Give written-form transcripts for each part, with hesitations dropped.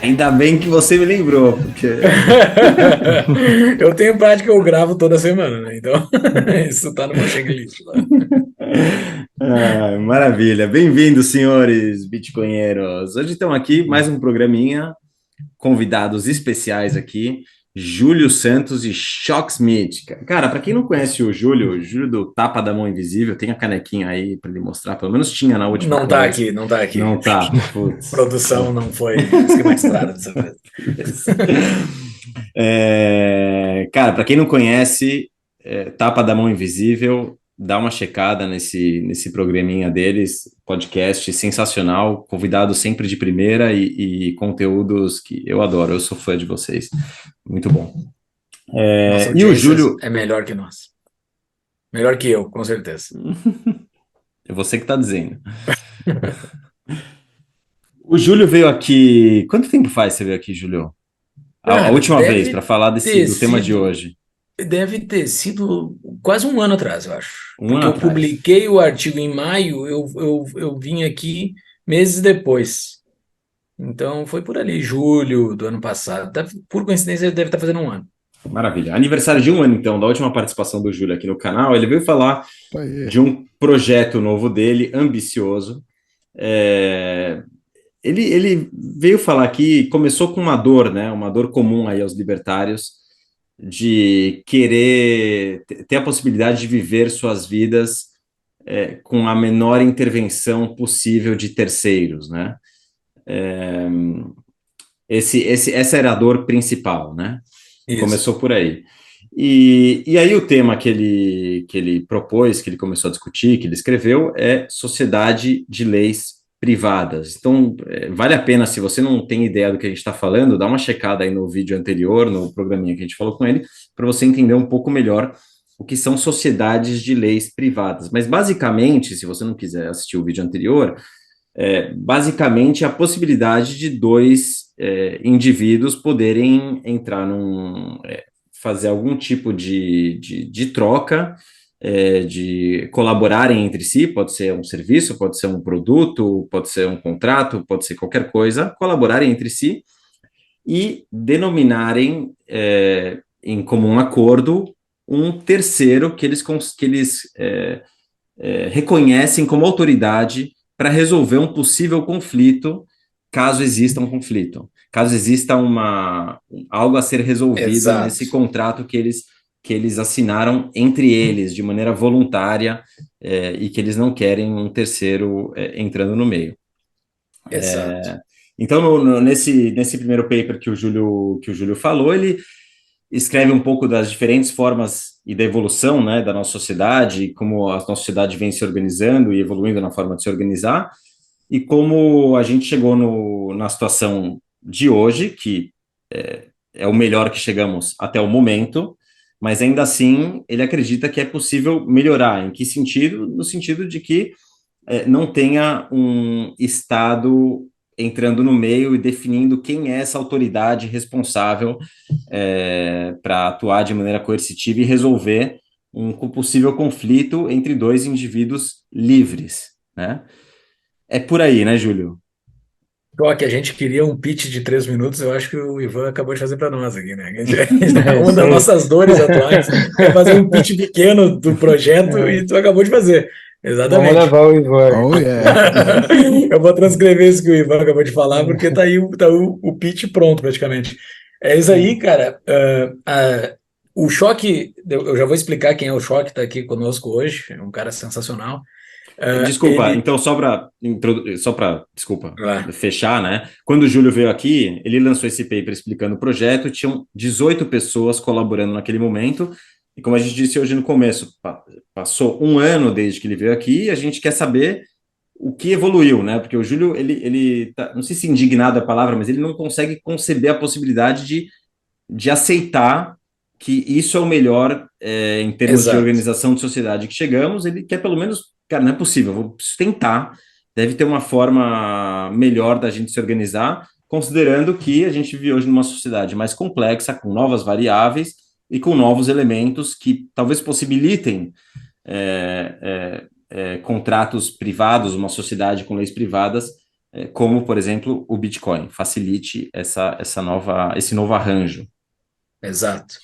Ainda bem que você me lembrou, porque... Eu tenho prática, eu gravo toda semana, né? Então, isso tá no meu checklist lá. Maravilha. Bem-vindos, senhores bitcoinheiros. Hoje estamos aqui, mais um programinha, convidados especiais aqui, Júlio Santos e Choc Smith. Cara, para quem não conhece o Júlio do Tapa da Mão Invisível, tem a canequinha aí para ele mostrar, pelo menos tinha na última Não tá conversa. aqui, não tá aqui. Não tá, putz. Produção não foi esquematizada dessa vez. Cara, para quem não conhece, Tapa da Mão Invisível, dá uma checada nesse programinha deles, podcast sensacional, convidado sempre de primeira e conteúdos que eu adoro, eu sou fã de vocês, muito bom. Nossa E o audiência Júlio, é melhor que nós. Melhor que eu, com certeza. é você que está dizendo. O Júlio veio aqui, quanto tempo faz você veio aqui, Júlio? A Cara, última vez, para falar do tema de hoje, deve ter sido quase um ano atrás, eu acho. um Porque ano eu atrás. publiquei o artigo em maio, eu vim aqui meses depois. Então foi por ali, julho do ano passado. Por coincidência, deve estar fazendo um ano. Maravilha. Aniversário de um ano, então, da última participação do Júlio aqui no canal. Ele veio falar Aí. de um projeto novo dele, ambicioso. É, ele veio falar que começou com uma dor, né? Uma dor comum aí aos libertários, de querer ter a possibilidade de viver suas vidas com a menor intervenção possível de terceiros, né? É, essa era a dor principal, né? Isso. Começou por aí. E aí o tema que ele propôs, que ele começou a discutir, que ele escreveu, é sociedade de leis privadas. Então, vale a pena, se você não tem ideia do que a gente está falando, dá uma checada aí no vídeo anterior, no programinha que a gente falou com ele, para você entender um pouco melhor o que são sociedades de leis privadas. Mas, basicamente, se você não quiser assistir o vídeo anterior, basicamente a possibilidade de dois indivíduos poderem entrar fazer algum tipo de troca, de colaborarem entre si, pode ser um serviço, pode ser um produto, pode ser um contrato, pode ser qualquer coisa, colaborarem entre si e denominarem em comum acordo um terceiro que eles reconhecem como autoridade para resolver um possível conflito, caso exista um conflito, caso exista algo a ser resolvido Exato. nesse contrato que eles assinaram entre eles, de maneira voluntária, e que eles não querem um terceiro entrando no meio. Exato. Então, nesse primeiro paper que o Júlio falou, ele escreve um pouco das diferentes formas e da evolução, né, da nossa sociedade, como a nossa sociedade vem se organizando e evoluindo na forma de se organizar, e como a gente chegou na situação de hoje, que é o melhor que chegamos até o momento, mas ainda assim ele acredita que é possível melhorar. Em que sentido? No sentido de que não tenha um Estado entrando no meio e definindo quem é essa autoridade responsável para atuar de maneira coercitiva e resolver um possível conflito entre dois indivíduos livres, né? É por aí, né, Júlio? Ó, que a gente queria um pitch de 3 minutos, eu acho que o Ivan acabou de fazer para nós aqui, né? É Uma isso das aí. nossas dores atuais é fazer um pitch pequeno do projeto É, e tu acabou de fazer. vamos Exatamente. levar o Ivan. Oh, yeah. Eu vou transcrever isso que o Ivan acabou de falar, porque tá aí o pitch pronto, praticamente. É isso aí, cara. O Choque, eu já vou explicar quem é o Choque, tá aqui conosco hoje, é um cara sensacional. Desculpa, Ele. então só para, desculpa, Ah, fechar, né? Quando o Júlio veio aqui, ele lançou esse paper explicando o projeto, tinham 18 pessoas colaborando naquele momento, e como a gente disse hoje no começo, passou um ano desde que ele veio aqui, e a gente quer saber o que evoluiu, né? Porque o Júlio, ele não sei se indignado é a palavra, mas ele não consegue conceber a possibilidade de aceitar que isso é o melhor em termos de exato. organização de sociedade que chegamos. Ele quer pelo menos, cara, não é possível, vou preciso tentar. Deve ter uma forma melhor da gente se organizar, considerando que a gente vive hoje numa sociedade mais complexa, com novas variáveis e com novos elementos que talvez possibilitem contratos privados, uma sociedade com leis privadas, como, por exemplo, o Bitcoin, facilite esse novo arranjo. Exato.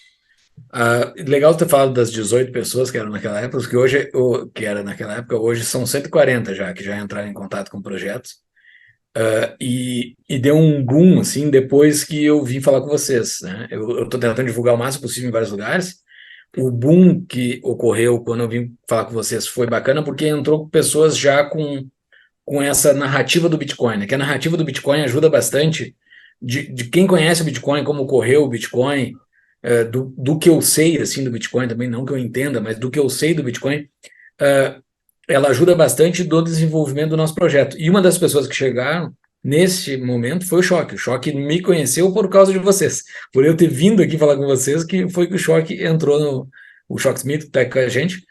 Legal ter falado das 18 pessoas que eram naquela época, porque hoje, que era naquela época, hoje são 140 já, que já entraram em contato com o projeto. E deu um boom, assim, depois que eu vim falar com vocês, né? Eu tô tentando divulgar o máximo possível em vários lugares. O boom que ocorreu quando eu vim falar com vocês foi bacana, porque entrou pessoas já com essa narrativa do Bitcoin, né? Que a narrativa do Bitcoin ajuda bastante de quem conhece o Bitcoin, como ocorreu o Bitcoin, do que eu sei, assim, do Bitcoin também, não que eu entenda, mas do que eu sei do Bitcoin, eh, ela ajuda bastante do desenvolvimento do nosso projeto. E uma das pessoas que chegaram nesse momento foi o Choque. O Choque me conheceu por causa de vocês. Por eu ter vindo aqui falar com vocês, que foi que o Choque entrou o Choque Smith, que está com a gente,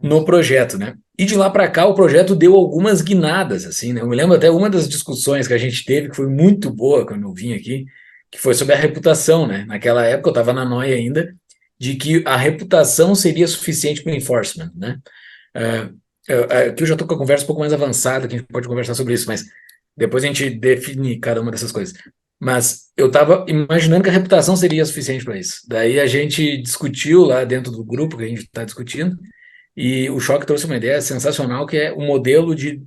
no projeto, né? E de lá para cá o projeto deu algumas guinadas, assim, né? Eu me lembro até uma das discussões que a gente teve, que foi muito boa quando eu vim aqui, que foi sobre a reputação, né? Naquela época eu estava na noia ainda, de que a reputação seria suficiente para o enforcement, né? Aqui eu já estou com a conversa um pouco mais avançada, que a gente pode conversar sobre isso, mas depois a gente define cada uma dessas coisas. Mas eu estava imaginando que a reputação seria suficiente para isso. Daí a gente discutiu lá dentro do grupo que a gente está discutindo, e o Choque trouxe uma ideia sensacional, que é o modelo de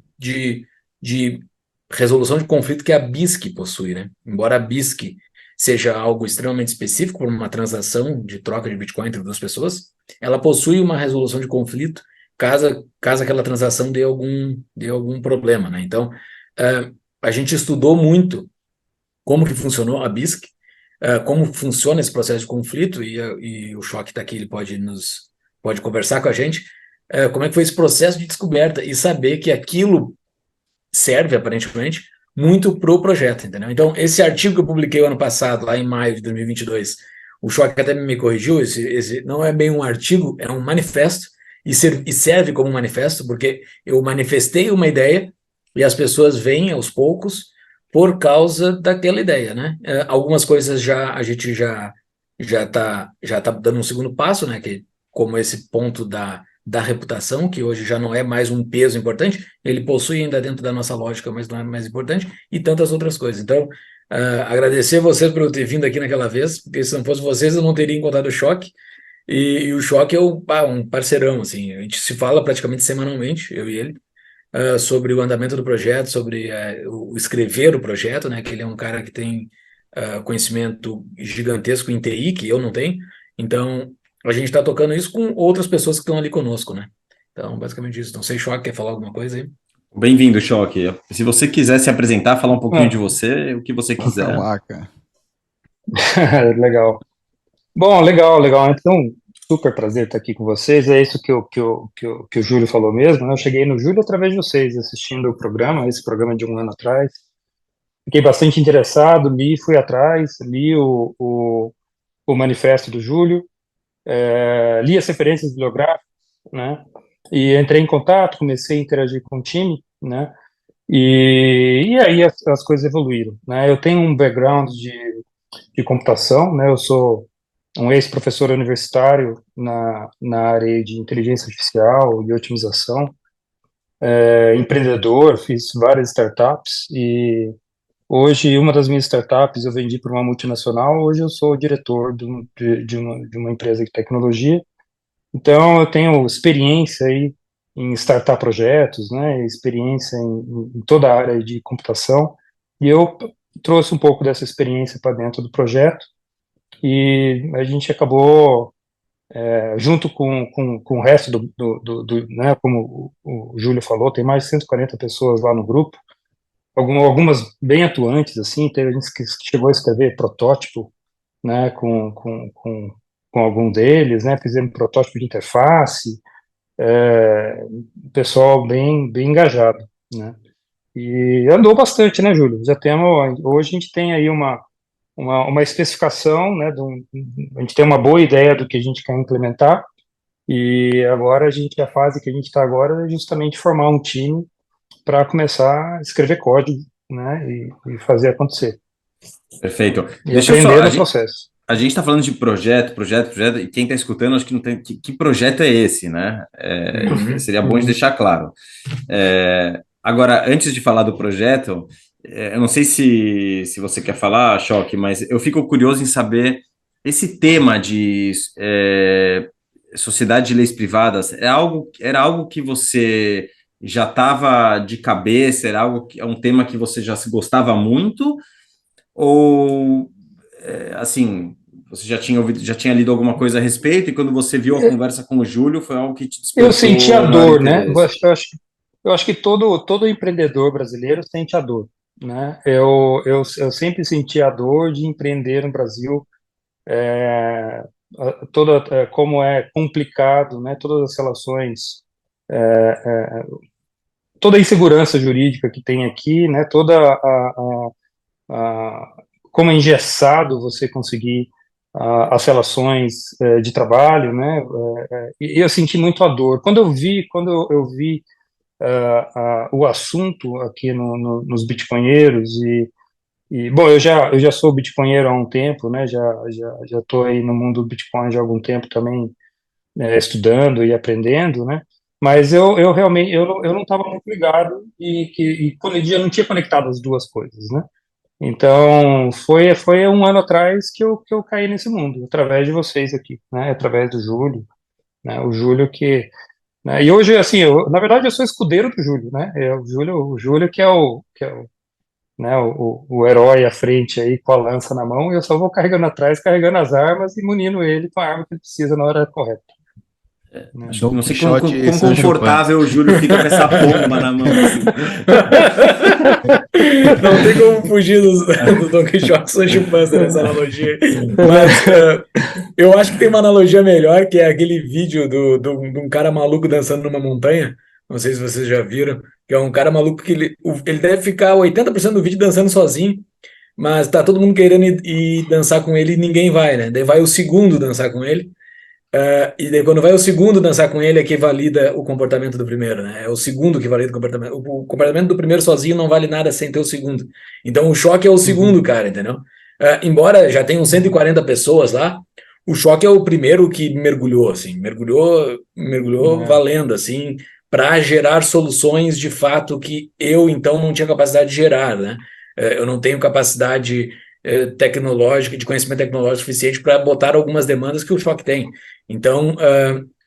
resolução de conflito que a BISC possui, né? Embora a BISC seja algo extremamente específico para uma transação de troca de Bitcoin entre duas pessoas, ela possui uma resolução de conflito caso aquela transação dê algum problema, né? Então, a gente estudou muito como que funcionou a BISC, como funciona esse processo de conflito, e o Choque está aqui, ele pode conversar com a gente, como é que foi esse processo de descoberta e saber que aquilo serve, aparentemente, muito para o projeto, entendeu? Então, esse artigo que eu publiquei ano passado, lá em maio de 2022, o Choque até me corrigiu, esse não é bem um artigo, é um manifesto, e serve como um manifesto, porque eu manifestei uma ideia e as pessoas vêm aos poucos por causa daquela ideia, né? Algumas coisas a gente já tá dando um segundo passo, né? Que como esse ponto da reputação, que hoje já não é mais um peso importante, ele possui ainda dentro da nossa lógica, mas não é mais importante, e tantas outras coisas. Então, agradecer a vocês por eu ter vindo aqui naquela vez, porque se não fosse vocês, eu não teria encontrado o Choque, e o Choque é um parceirão, assim, a gente se fala praticamente semanalmente, eu e ele, sobre o andamento do projeto, sobre o escrever o projeto, né, que ele é um cara que tem conhecimento gigantesco em TI, que eu não tenho, então a gente está tocando isso com outras pessoas que estão ali conosco, né? Então, basicamente isso. Não sei, Choque, quer falar alguma coisa aí? Bem-vindo, Choque. Se você quiser se apresentar, falar um pouquinho de Ah, você, o que você Bora quiser. lá, cara. legal. Bom, legal, legal. Então, super prazer estar aqui com vocês. É isso que o Júlio falou mesmo, né? Eu cheguei no Júlio através de vocês, assistindo o programa, esse programa de um ano atrás. Fiquei bastante interessado, fui atrás, li o manifesto do Júlio, li as referências bibliográficas, né? E entrei em contato, comecei a interagir com o time, né? E aí as coisas evoluíram, né? Eu tenho um background de computação, né? Eu sou um ex-professor universitário na área de inteligência artificial e otimização, empreendedor, fiz várias startups e hoje uma das minhas startups eu vendi para uma multinacional, hoje eu sou o diretor de uma empresa de tecnologia, então eu tenho experiência aí em startar projetos, né, experiência em toda a área de computação, e eu trouxe um pouco dessa experiência para dentro do projeto, e a gente acabou, junto com o resto né, como o Júlio falou, tem mais de 140 pessoas lá no grupo, algumas bem atuantes, assim, teve gente que chegou a escrever protótipo, né, com algum deles, né, fizemos protótipo de interface, pessoal bem engajado, né, e andou bastante, né, Júlio? Hoje a gente tem aí uma especificação, né, a gente tem uma boa ideia do que a gente quer implementar, e agora a fase que a gente está agora é justamente formar um time para começar a escrever código, né, e fazer acontecer. Perfeito. E Deixa eu só. aprender no processo. A gente está falando de projeto, e quem está escutando, acho que não tem. Que projeto é esse, né? Uhum. Seria bom de deixar claro. Agora, antes de falar do projeto, eu não sei se você quer falar, Choque, mas eu fico curioso em saber esse tema de sociedade de leis privadas era algo que você já estava de cabeça, era algo é um tema que você já se gostava muito, ou assim, você já tinha ouvido, já tinha lido alguma coisa a respeito, e quando você viu a conversa com o Júlio, foi algo que te Eu senti a despertou maior dor, né? interesse? Eu acho que todo empreendedor brasileiro sente a dor, né? Eu sempre senti a dor de empreender no Brasil, é, como é complicado, né? Todas as relações, toda a insegurança jurídica que tem aqui, né? A- como é engessado você conseguir as relações de trabalho, né? E eu senti muito a dor. Quando eu vi o assunto aqui nos bitcoinheiros bom, eu já sou bitcoinheiro há um tempo, né? Já estou aí no mundo do Bitcoin já há algum tempo também, estudando e aprendendo, né? Mas eu realmente eu não estava muito ligado e quando eu não tinha conectado as duas coisas, né? Então foi um ano atrás que eu caí nesse mundo através de vocês aqui, né? Através do Júlio, né? O Júlio que, né? E hoje, assim, na verdade, eu sou escudeiro do Júlio, né? É o Júlio que é o, né, o herói à frente aí com a lança na mão, e eu só vou carregando atrás, carregando as armas e munindo ele com a arma que ele precisa na hora correta, né? Acho que Dom não sei Quixote e quão Sancho Panza. confortável o Júlio fica com essa pomba na mão, assim. Não tem como fugir do Don Quixote e Sancho Panza nessa analogia. Mas eu acho que tem uma analogia melhor, que é aquele vídeo de um cara maluco dançando numa montanha. Não sei se vocês já viram. Que é um cara maluco que ele deve ficar 80% do vídeo dançando sozinho, mas tá todo mundo querendo ir dançar com ele e ninguém vai, né? Daí vai o segundo dançar com ele. E daí, quando vai o segundo dançar com ele, é que valida o comportamento do primeiro, né? É o segundo que valida o comportamento. O comportamento do primeiro sozinho não vale nada sem ter o segundo. Então, o choque é o Uhum. segundo, cara, entendeu? Embora já tenham 140 pessoas lá, o choque é o primeiro que mergulhou, assim, mergulhou É, valendo, assim, para gerar soluções de fato que eu, então, não tinha capacidade de gerar, né? Eu não tenho capacidade tecnológica, de conhecimento tecnológico suficiente para botar algumas demandas que o choque tem. Então,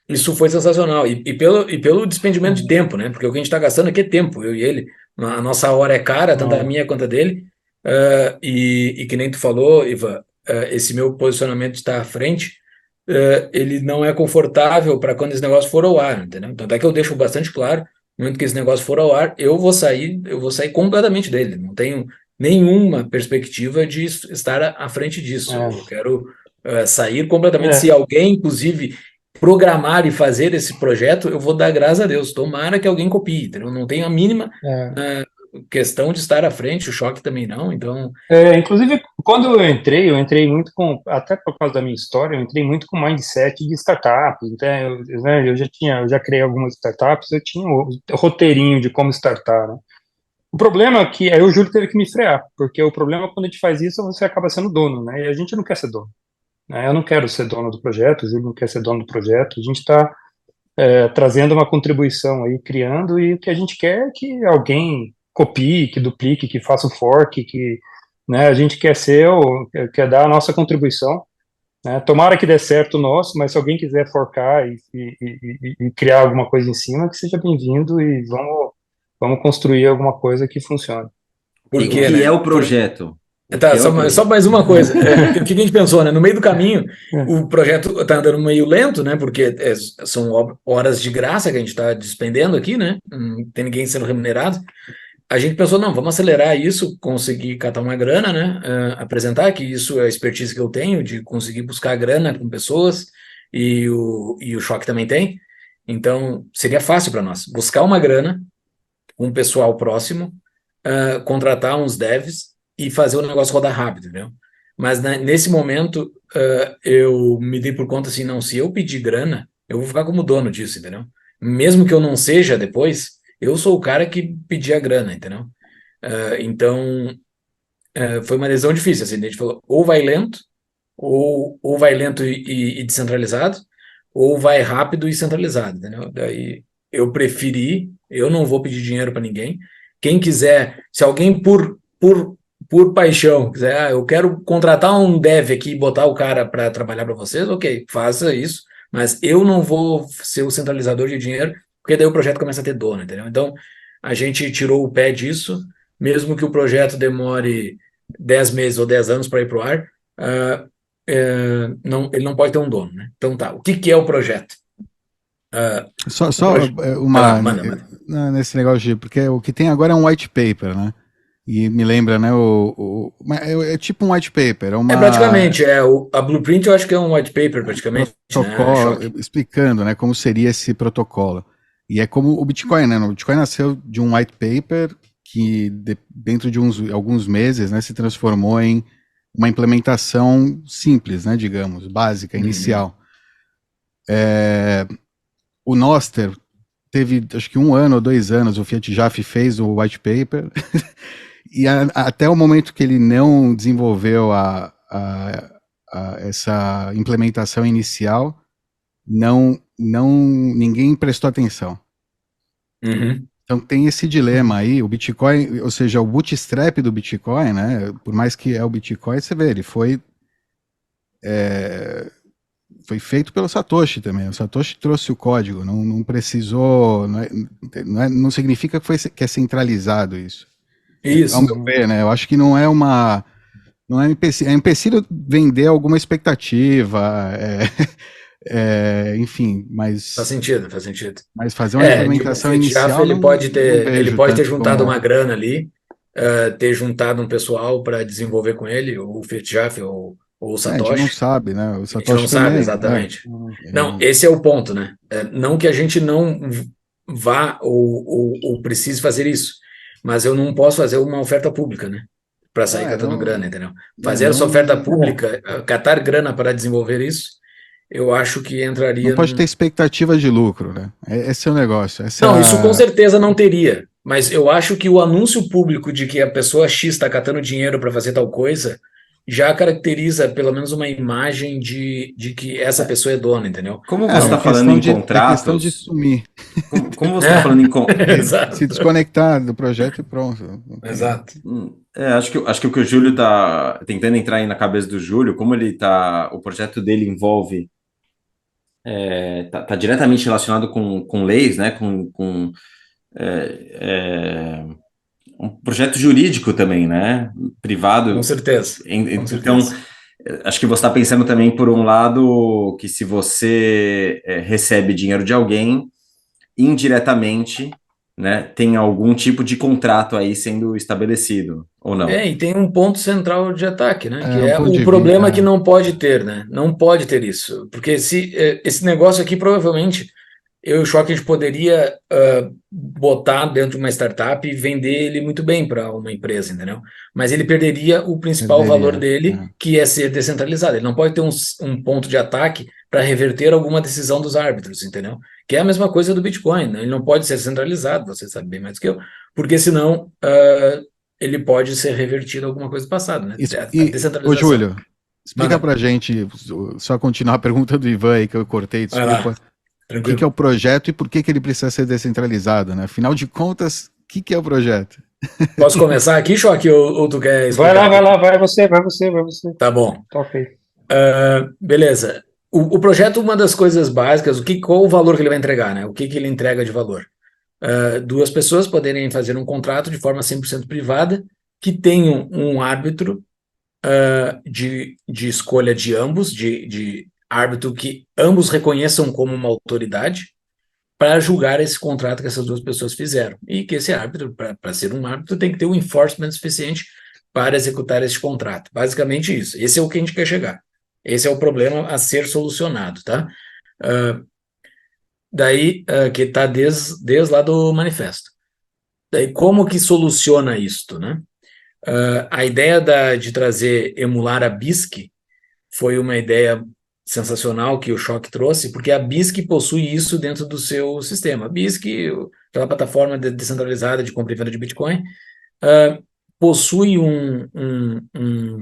isso foi sensacional. E pelo despendimento de uhum. tempo, né? Porque o que a gente está gastando aqui é tempo, eu e ele. A nossa hora é cara, tanto a É, minha quanto a dele. E que nem tu falou, Ivan, esse meu posicionamento de estar à frente, ele não é confortável para quando esse negócio for ao ar, entendeu? Tanto é que eu deixo bastante claro, no momento que esse negócio for ao ar, eu vou sair completamente dele. Não tenho nenhuma perspectiva de estar à frente disso. Eu quero sair completamente. Se é, alguém, inclusive, programar e fazer esse projeto, eu vou dar graças a Deus. Tomara que alguém copie, entendeu? Não tenho a mínima é. questão de estar à frente, o choque também não. Então, Inclusive, quando eu entrei muito até por causa da minha história, eu entrei muito com mindset de startup. Então, né, eu já criei algumas startups, eu tinha o roteirinho de como startar, né? O problema é que aí o Júlio teve que me frear, porque o problema é quando a gente faz isso, você acaba sendo dono, né? E a gente não quer ser dono, né? Eu não quero ser dono do projeto, o Júlio não quer ser dono do projeto, a gente está trazendo uma contribuição aí, criando, e o que a gente quer é que alguém copie, que duplique, que faça o fork, né, a gente quer dar a nossa contribuição, né, tomara que dê certo o nosso, mas se alguém quiser forcar e criar alguma coisa em cima, que seja bem-vindo e vamos construir alguma coisa que funcione. por E o quê, que é né? o projeto? O que Tá, é o só projeto? mais uma coisa. O que a gente pensou, né? No meio do caminho, o projeto está andando meio lento, né? Porque são horas de graça que a gente está despendendo aqui, né? Não tem ninguém sendo remunerado. A gente pensou, não, vamos acelerar isso, conseguir catar uma grana, né? Apresentar que isso é a expertise que eu tenho, de conseguir buscar grana com pessoas, e o Choque também tem. Então, seria fácil para nós buscar uma grana com um pessoal próximo, contratar uns devs e fazer o negócio rodar rápido, entendeu? Mas nesse momento, eu me dei por conta assim, não, se eu pedir grana, eu vou ficar como dono disso, entendeu? Mesmo que eu não seja depois, eu sou o cara que pedia a grana, entendeu? Então, foi uma decisão difícil, assim, a gente falou, ou vai lento, ou vai lento e descentralizado, ou vai rápido e centralizado, entendeu? Daí eu preferi Eu não vou pedir dinheiro para ninguém. Quem quiser, se alguém por paixão quiser, eu quero contratar um dev aqui e botar o cara para trabalhar para vocês, ok, faça isso, mas eu não vou ser o centralizador de dinheiro, porque daí o projeto começa a ter dono, entendeu? Então, a gente tirou o pé disso, mesmo que o projeto demore 10 meses ou 10 anos para ir para o ar, uh, não, ele não pode ter um dono, né? Então tá, o que é o projeto? Só Lá, manda. nesse negócio porque o que tem agora é um white paper, né? E me lembra, né? É tipo um white paper, praticamente, a Blueprint eu acho que é um white paper, praticamente, protocolo, né? explicando, né, como seria esse protocolo. E é como o Bitcoin, né? O Bitcoin nasceu de um white paper que dentro de alguns meses, né, se transformou em uma implementação simples, né, digamos, básica, inicial. O Noster teve, acho que 1 ano ou 2 anos, o Fiat Jaffe fez o white paper, e até o momento que ele não desenvolveu essa implementação inicial, ninguém prestou atenção. Uhum. Então tem esse dilema aí, o Bitcoin, ou seja, o bootstrap do Bitcoin, né, por mais que é o Bitcoin, você vê, ele foi feito pelo Satoshi também. O Satoshi trouxe o código, não precisou, não significa que é centralizado isso. Isso. Ao meu ver, né? Eu acho que não é empecilho vender alguma expectativa, enfim, mas Faz sentido. Mas fazer uma implementação inicial, ele pode ter juntado como... uma grana ali, ter juntado um pessoal para desenvolver com ele, o Fiat Jaffe ou o a gente não Satoshi. sabe, né? O Satoshi A gente não sabe também, exatamente. né? Não, esse é o ponto, né? Não que a gente não vá ou precise fazer isso, mas eu não posso fazer uma oferta pública, né? Para sair catando grana, entendeu? Fazer essa oferta pública, catar grana para desenvolver isso, eu acho que entraria. Não pode ter expectativa de lucro, né? Esse é o negócio. Não, isso com certeza não teria. Mas eu acho que o anúncio público de que a pessoa X está catando dinheiro para fazer tal coisa já caracteriza pelo menos uma imagem de que essa pessoa é dona, entendeu? Como você está falando em contratos... É questão de sumir. Como você está falando em se desconectar do projeto e pronto. Exato. Acho que o que o Júlio está tentando entrar aí na cabeça do Júlio, como o projeto dele envolve, tá diretamente relacionado com leis, né? Um projeto jurídico também, né? Privado. Com certeza. Então, acho que você está pensando também, por um lado, que se você recebe dinheiro de alguém, indiretamente, né, tem algum tipo de contrato aí sendo estabelecido, ou não? E tem um ponto central de ataque, né? Que é o problema que não pode ter, né? Não pode ter isso. Porque se esse negócio aqui, provavelmente, eu e o Shock, a gente poderia botar dentro de uma startup e vender ele muito bem para uma empresa, entendeu? Mas ele perderia o principal valor dele, que é ser descentralizado. Ele não pode ter um ponto de ataque para reverter alguma decisão dos árbitros, entendeu? Que é a mesma coisa do Bitcoin, né? Ele não pode ser centralizado, você sabe bem mais do que eu, porque senão ele pode ser revertido a alguma coisa do passado, né? Ô, Júlio, explica pra gente, só continuar a pergunta do Ivan aí que eu cortei, desculpa. O que é o projeto e por que ele precisa ser descentralizado, né? Afinal de contas, o que é o projeto? Posso começar aqui, Choque, ou tu quer explicar? Vai lá, vai você. Tá bom. Ok. Beleza. O projeto, uma das coisas básicas, qual o valor que ele vai entregar, né? O que ele entrega de valor? 2 pessoas poderem fazer um contrato de forma 100% privada, que tenham um árbitro de escolha de ambos, de árbitro que ambos reconheçam como uma autoridade, para julgar esse contrato que essas 2 pessoas fizeram. E que esse árbitro, para ser um árbitro, tem que ter um enforcement suficiente para executar esse contrato. Basicamente isso. Esse é o que a gente quer chegar. Esse é o problema a ser solucionado, tá? Que está desde lá do manifesto. Daí, como que soluciona isto, né? A ideia de emular a BISC foi uma ideia sensacional que o Shock trouxe, porque a BISC possui isso dentro do seu sistema. A BISC, aquela plataforma descentralizada de compra e venda de Bitcoin, possui um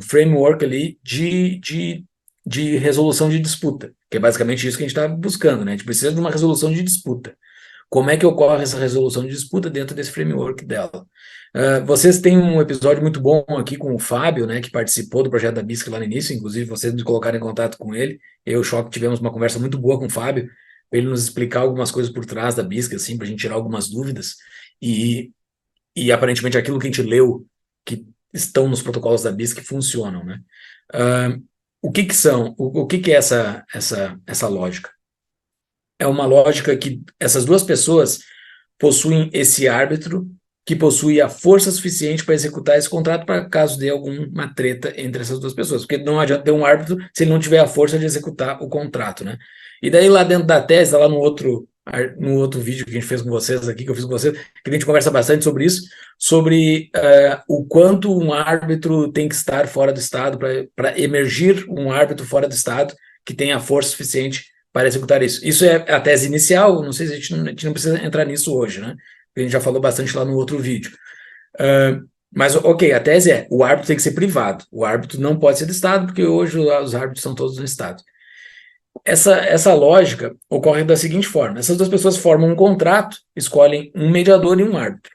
framework ali de resolução de disputa, que é basicamente isso que a gente está buscando, né? A gente precisa de uma resolução de disputa. Como é que ocorre essa resolução de disputa dentro desse framework dela? Vocês têm um episódio muito bom aqui com o Fábio, né, que participou do projeto da BISC lá no início, inclusive vocês me colocaram em contato com ele. Eu e o Choque tivemos uma conversa muito boa com o Fábio, para ele nos explicar algumas coisas por trás da BISC, assim, para a gente tirar algumas dúvidas. E aparentemente aquilo que a gente leu, que estão nos protocolos da BISC, funcionam, né? O que é essa lógica? É uma lógica que essas duas pessoas possuem esse árbitro que possui a força suficiente para executar esse contrato para caso dê alguma treta entre essas duas pessoas, porque não adianta ter um árbitro se ele não tiver a força de executar o contrato, né? E daí lá dentro da tese, lá no outro vídeo que a gente fez com vocês aqui, que eu fiz com vocês, que a gente conversa bastante sobre isso, sobre o quanto um árbitro tem que estar fora do Estado para emergir um árbitro fora do Estado que tenha a força suficiente para executar isso. Isso é a tese inicial, não sei se a gente não precisa entrar nisso hoje, né? A gente já falou bastante lá no outro vídeo. Mas, ok, a tese é, o árbitro tem que ser privado, o árbitro não pode ser do Estado, porque hoje os árbitros são todos do Estado. Essa lógica ocorre da seguinte forma, essas duas pessoas formam um contrato, escolhem um mediador e um árbitro.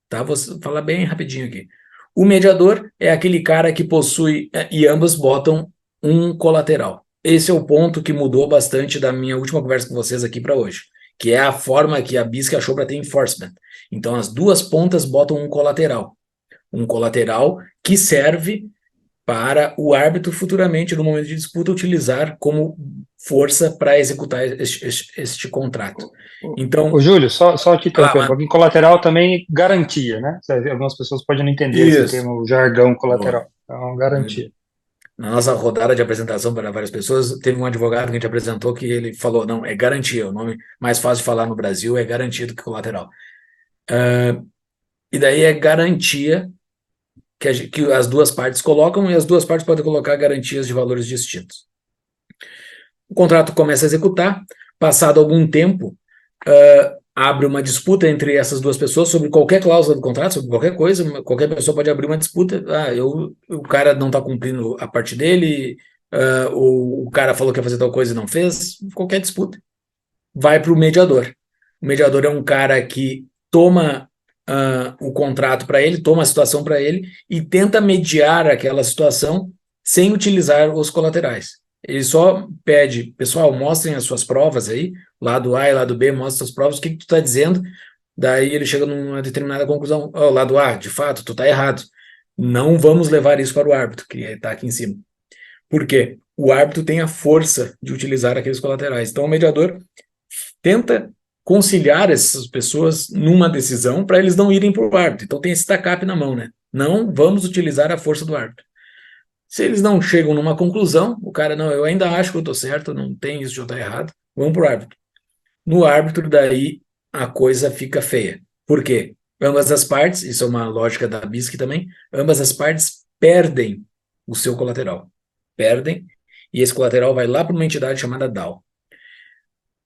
Tá? Vou falar bem rapidinho aqui. O mediador é aquele cara que possui, e ambos botam um colateral. Esse é o ponto que mudou bastante da minha última conversa com vocês aqui para hoje, que é a forma que a BISC achou para ter enforcement. Então, as duas pontas botam um colateral que serve para o árbitro futuramente, no momento de disputa, utilizar como força para executar este contrato. Então, Ô, Júlio, só te interromper um pouquinho. Colateral também garantia, né? Algumas pessoas podem não entender esse termo, jargão colateral. Então, garantia. Na nossa rodada de apresentação para várias pessoas, teve um advogado que a gente apresentou que ele falou, não, é garantia, o nome mais fácil de falar no Brasil é garantia do que colateral. E daí é garantia que as duas partes colocam, e as duas partes podem colocar garantias de valores distintos. O contrato começa a executar, passado algum tempo, abre uma disputa entre essas duas pessoas sobre qualquer cláusula do contrato, sobre qualquer coisa, qualquer pessoa pode abrir uma disputa, o cara não está cumprindo a parte dele, o cara falou que ia fazer tal coisa e não fez, qualquer disputa. Vai para o mediador. O mediador é um cara que toma o contrato para ele, toma a situação para ele e tenta mediar aquela situação sem utilizar os colaterais. Ele só pede, pessoal, mostrem as suas provas aí, lado A e lado B, mostra as provas, o que tu está dizendo, daí ele chega numa determinada conclusão, lado A, de fato, tu está errado, não vamos levar isso para o árbitro, que está aqui em cima. Por quê? O árbitro tem a força de utilizar aqueles colaterais, então o mediador tenta conciliar essas pessoas numa decisão para eles não irem para o árbitro, então tem esse TACAP na mão, né? Não vamos utilizar a força do árbitro. Se eles não chegam numa conclusão, o cara, não, eu ainda acho que eu estou certo, não tem isso de eu estar errado, vamos para o árbitro. No árbitro, daí, a coisa fica feia. Por quê? Ambas as partes, isso é uma lógica da BISC também, ambas as partes perdem o seu colateral. Perdem, e esse colateral vai lá para uma entidade chamada DAO.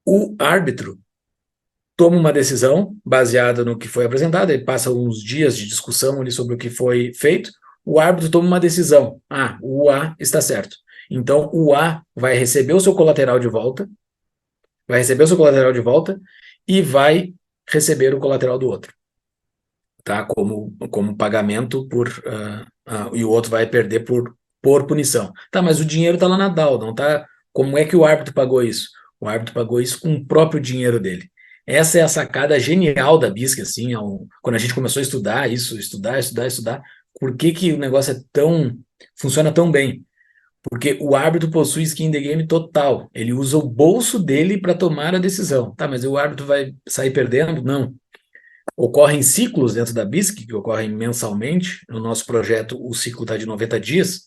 O árbitro toma uma decisão baseada no que foi apresentado, ele passa uns dias de discussão ali sobre o que foi feito, o árbitro toma uma decisão. O A está certo. Então, o A vai receber o seu colateral de volta, e vai receber o colateral do outro. Tá? Como pagamento e o outro vai perder por punição. Tá, mas o dinheiro está lá na DAO, não tá? Como é que o árbitro pagou isso? O árbitro pagou isso com o próprio dinheiro dele. Essa é a sacada genial da BISC, assim, quando a gente começou a estudar isso, estudar, por que o negócio funciona tão bem? Porque o árbitro possui skin in the game total. Ele usa o bolso dele para tomar a decisão. Tá, mas o árbitro vai sair perdendo? Não. Ocorrem ciclos dentro da BISC, que ocorrem mensalmente. No nosso projeto, o ciclo está de 90 dias.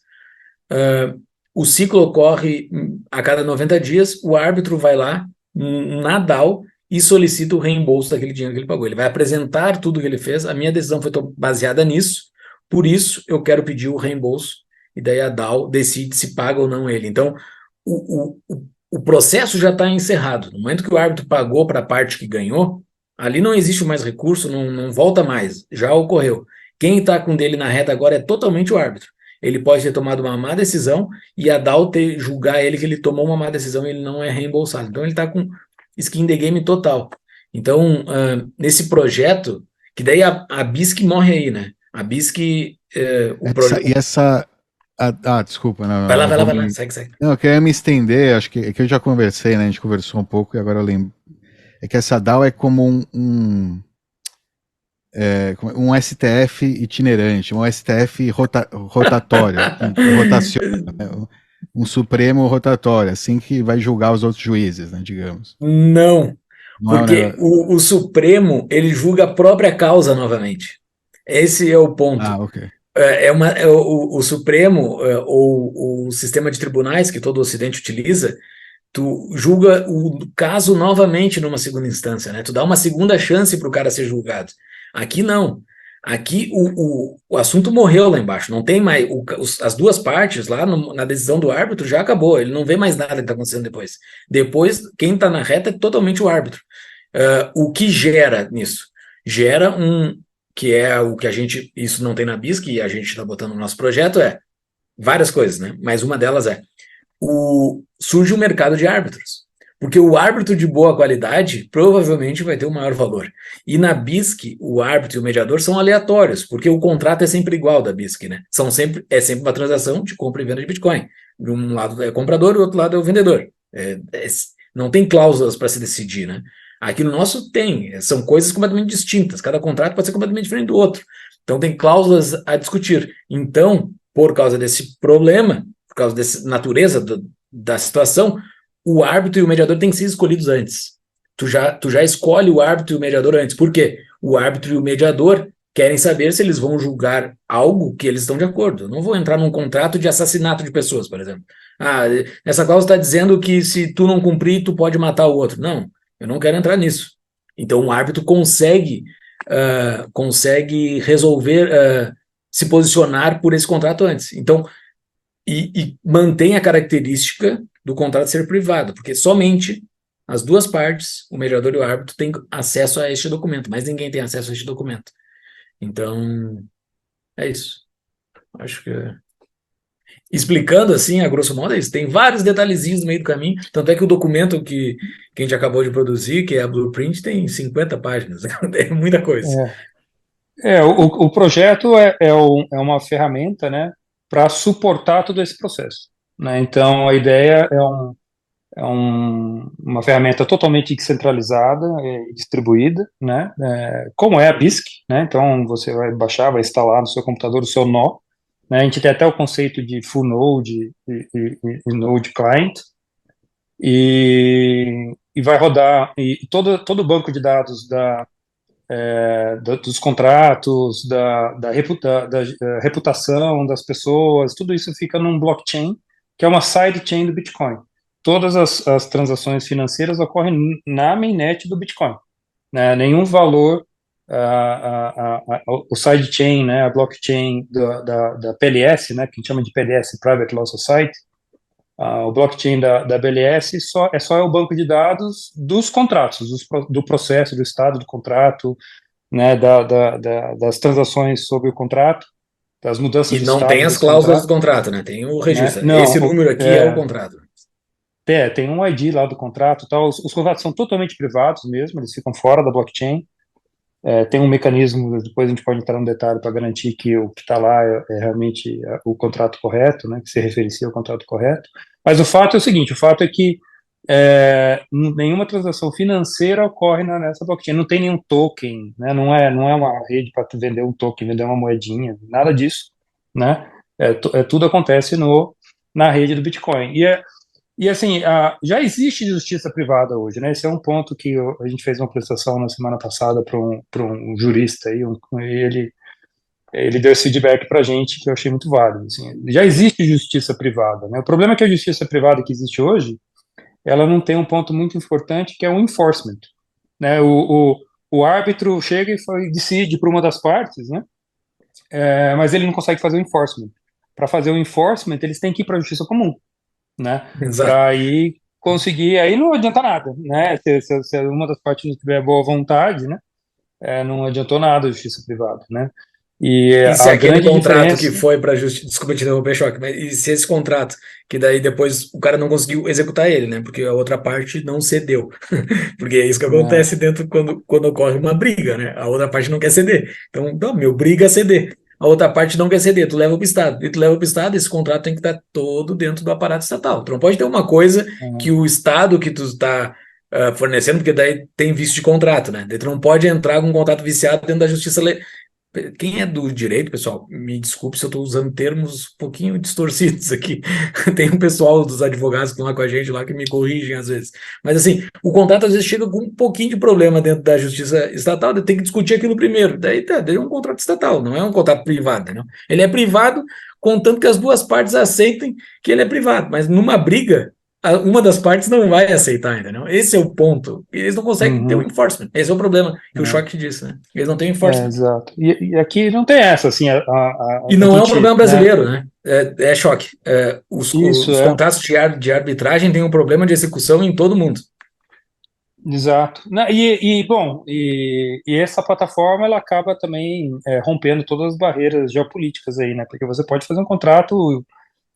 O ciclo ocorre a cada 90 dias, o árbitro vai lá, na DAO, e solicita o reembolso daquele dinheiro que ele pagou. Ele vai apresentar tudo que ele fez, a minha decisão foi baseada nisso, por isso eu quero pedir o reembolso, e daí a DAO decide se paga ou não ele. Então, o processo já está encerrado. No momento que o árbitro pagou para a parte que ganhou, ali não existe mais recurso, não volta mais, já ocorreu. Quem está com dele na reta agora é totalmente o árbitro. Ele pode ter tomado uma má decisão e a DAO julgar ele que ele tomou uma má decisão e ele não é reembolsado. Então ele está com skin in the game total. Então, nesse projeto, que daí a BISC morre aí, né? A BISC, Desculpa, não, vai não, lá, eu vai lá, vou vai lá, me. segue, segue. Não, eu queria me estender, acho que, é que eu já conversei, né? A gente conversou um pouco e agora eu lembro. É que essa DAO é como um STF itinerante, um STF rotatório, que rotaciona, né? Um Supremo rotatório, assim que vai julgar os outros juízes, né, digamos. Não, Não é um porque negócio. o Supremo, ele julga a própria causa novamente. Esse é o ponto. Ah, ok. O Supremo, ou o sistema de tribunais que todo o Ocidente utiliza, tu julga o caso novamente numa segunda instância, né? Tu dá uma segunda chance para o cara ser julgado. Aqui não. Aqui o assunto morreu lá embaixo. Não tem mais. As duas partes lá na decisão do árbitro já acabou. Ele não vê mais nada que está acontecendo depois. Depois, quem está na reta é totalmente o árbitro. O que gera nisso? Gera que é o que a gente. Isso não tem na BISC e a gente está botando no nosso projeto, várias coisas, né? Mas uma delas surge o mercado de árbitros. Porque o árbitro de boa qualidade provavelmente vai ter um maior valor. E na BISC, o árbitro e o mediador são aleatórios, porque o contrato é sempre igual da BISC, né? É sempre uma transação de compra e venda de Bitcoin. De um lado é o comprador, do outro lado é o vendedor. Não tem cláusulas para se decidir, né? Aqui no nosso tem, são coisas completamente distintas. Cada contrato pode ser completamente diferente do outro. Então tem cláusulas a discutir. Então, por causa desse problema, por causa dessa natureza da situação, o árbitro e o mediador têm que ser escolhidos antes. Tu já escolhe o árbitro e o mediador antes. Por quê? O árbitro e o mediador querem saber se eles vão julgar algo que eles estão de acordo. Eu não vou entrar num contrato de assassinato de pessoas, por exemplo. Essa cláusula está dizendo que se tu não cumprir, tu pode matar o outro. Não, eu não quero entrar nisso. Então o árbitro consegue resolver, se posicionar por esse contrato antes. Então, e mantém a característica do contrato ser privado, porque somente as duas partes, o mediador e o árbitro, têm acesso a este documento, mas ninguém tem acesso a este documento. Então, é isso. Acho que explicando assim, a grosso modo, é isso. Tem vários detalhezinhos no meio do caminho, tanto é que o documento que a gente acabou de produzir, que é a Blueprint, tem 50 páginas, é muita coisa. O projeto é uma ferramenta, né, para suportar todo esse processo, né? Então, a ideia uma ferramenta totalmente descentralizada e distribuída, né, como é a BISC, né? Então, você vai baixar, vai instalar no seu computador o seu nó, né? A gente tem até o conceito de full node e node client, e vai rodar, e todo o banco de dados dos contratos, da reputação das pessoas, tudo isso fica num blockchain, que é uma sidechain do Bitcoin. Todas as transações financeiras ocorrem na mainnet do Bitcoin, né? Nenhum valor, o sidechain, né, a blockchain da PLS, né, que a gente chama de PLS, Private Law Society, o blockchain da BLS só é o banco de dados dos contratos, do processo, do estado do contrato, né, das transações sobre o contrato, das mudanças E de não tem estado as desse cláusulas do contrato, contrato, né? Tem o né? registro. Não, Esse número aqui é o contrato. tem um ID lá do contrato, tal. Os contratos são totalmente privados mesmo, eles ficam fora da blockchain. Tem um mecanismo, depois a gente pode entrar no detalhe para garantir que o que está lá é realmente o contrato correto, né, que se referencia ao contrato correto. Mas o fato é o seguinte, o fato é que nenhuma transação financeira ocorre nessa blockchain, não tem nenhum token, né, não é uma rede para vender um token, vender uma moedinha, nada disso, né, tudo acontece na rede do Bitcoin. E assim, já existe justiça privada hoje, né? Esse é um ponto que a gente fez uma prestação na semana passada para um jurista aí, ele deu esse feedback para a gente que eu achei muito válido. Assim, já existe justiça privada, né? O problema é que a justiça privada que existe hoje, ela não tem um ponto muito importante que é o enforcement, né? O árbitro chega e decide por uma das partes, né? Mas ele não consegue fazer o enforcement. Para fazer o enforcement, eles têm que ir para a justiça comum, né? Exato. Para aí conseguir, aí não adianta nada, né? Se uma das partes não tiver boa vontade, né? Não adiantou nada a justiça privada, né? E se a aquele grande contrato que diferença... foi para justiça, desculpa te interromper, Choque, mas e se esse contrato, que daí depois o cara não conseguiu executar ele, né? Porque a outra parte não cedeu. Porque é isso que né, acontece dentro quando ocorre uma briga, né? A outra parte não quer ceder. Então, não, meu, briga é ceder. A outra parte não quer ceder, tu leva para o Estado. E tu leva para o Estado, esse contrato tem que estar todo dentro do aparato estatal. Tu não pode ter uma coisa que o Estado que tu está fornecendo, porque daí tem vício de contrato, né? Daí tu não pode entrar com um contrato viciado dentro da justiça. Quem é do direito, pessoal, me desculpe se eu estou usando termos um pouquinho distorcidos aqui. Tem um pessoal dos advogados que estão lá com a gente lá que me corrigem às vezes. Mas assim, o contrato às vezes chega com um pouquinho de problema dentro da justiça estatal, tem que discutir aquilo primeiro. Daí é um contrato estatal, não é um contrato privado, não. Ele é privado, contanto que as duas partes aceitem que ele é privado. Mas numa briga, uma das partes não vai aceitar, entendeu? Esse é o ponto. Eles não conseguem ter o uhum, enforcement. Esse é o problema que o né, Choque disse, né? Eles não têm enforcement. exato. E aqui não tem essa, assim, E a não é um gente, problema né, brasileiro, né? É choque. isso Os é, contratos de arbitragem têm um problema de execução em todo mundo. exato. Bom, e essa plataforma, ela acaba também rompendo todas as barreiras geopolíticas aí, né, porque você pode fazer um contrato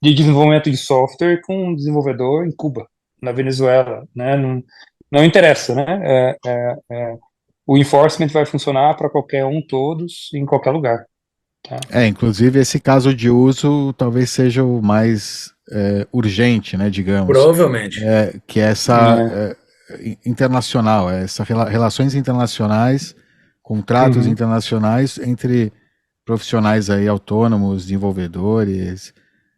de desenvolvimento de software com um desenvolvedor em Cuba, na Venezuela, né, não interessa, né, o enforcement vai funcionar para qualquer um, todos, em qualquer lugar, tá? Inclusive esse caso de uso talvez seja o mais urgente, né, digamos, Provavelmente. que é essa É. internacional, relações internacionais, contratos Uhum. internacionais entre profissionais aí autônomos, desenvolvedores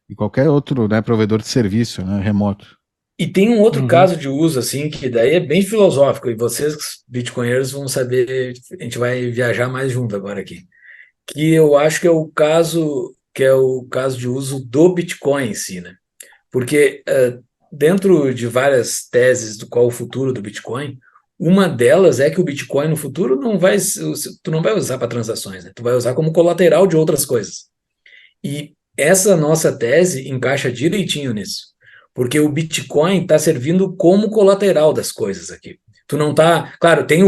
e qualquer outro, né, provedor de serviço, né, remoto. E tem um outro Uhum. caso de uso, assim, que daí é bem filosófico, e vocês, bitcoinheiros, vão saber, a gente vai viajar mais junto agora aqui, que eu acho que é o caso de uso do Bitcoin em si, né? Porque dentro de várias teses do qual o futuro do Bitcoin, uma delas é que o Bitcoin no futuro tu não vai usar para transações, né? Tu vai usar como colateral de outras coisas. E essa nossa tese encaixa direitinho nisso, porque o Bitcoin está servindo como colateral das coisas aqui. Tu não tá, claro, tem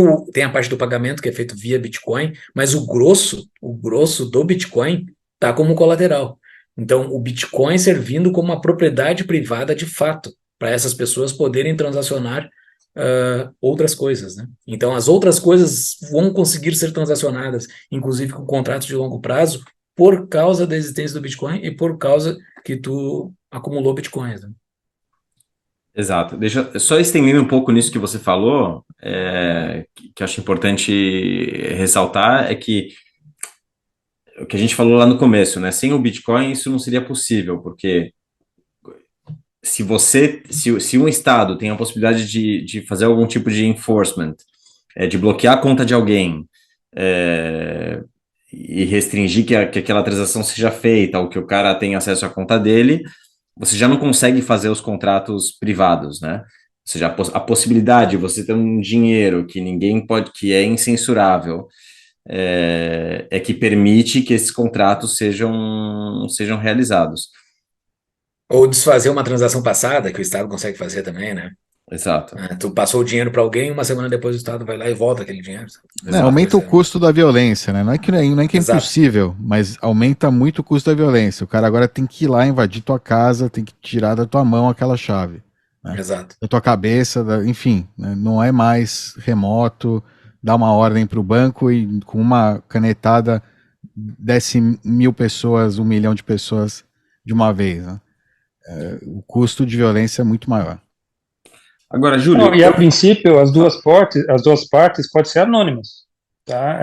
a parte do pagamento que é feito via Bitcoin, mas o grosso do Bitcoin tá como colateral. Então, o Bitcoin servindo como uma propriedade privada de fato, para essas pessoas poderem transacionar outras coisas, né? Então, as outras coisas vão conseguir ser transacionadas, inclusive com contratos de longo prazo, por causa da existência do Bitcoin e por causa que tu acumulou Bitcoins, né? Exato. Deixa só estendendo um pouco nisso que você falou, que eu acho importante ressaltar, é que o que a gente falou lá no começo, né? Sem o Bitcoin isso não seria possível, porque se um estado tem a possibilidade de fazer algum tipo de enforcement, de bloquear a conta de alguém, e restringir que aquela transação seja feita, ou que o cara tenha acesso à conta dele, você já não consegue fazer os contratos privados, né? Ou seja, a possibilidade de você ter um dinheiro que ninguém pode, que é incensurável, que permite que esses contratos sejam realizados. Ou desfazer uma transação passada, que o Estado consegue fazer também, né? Exato, Tu passou o dinheiro para alguém, uma semana depois o Estado vai lá e volta aquele dinheiro. Mesma exato. Aumenta o coisa, né? custo da violência, né? Não é que é Exato, impossível, mas aumenta muito o custo da violência. O cara agora tem que ir lá invadir tua casa, tem que tirar da tua mão aquela chave, né? exato. Da tua cabeça, enfim, né? Não é mais remoto, dar uma ordem para o banco e com uma canetada desce 1.000 pessoas, 1 milhão de pessoas de uma vez, né? O custo de violência é muito maior. Agora, Não, Júlio, e a princípio as duas partes podem ser anônimas, tá?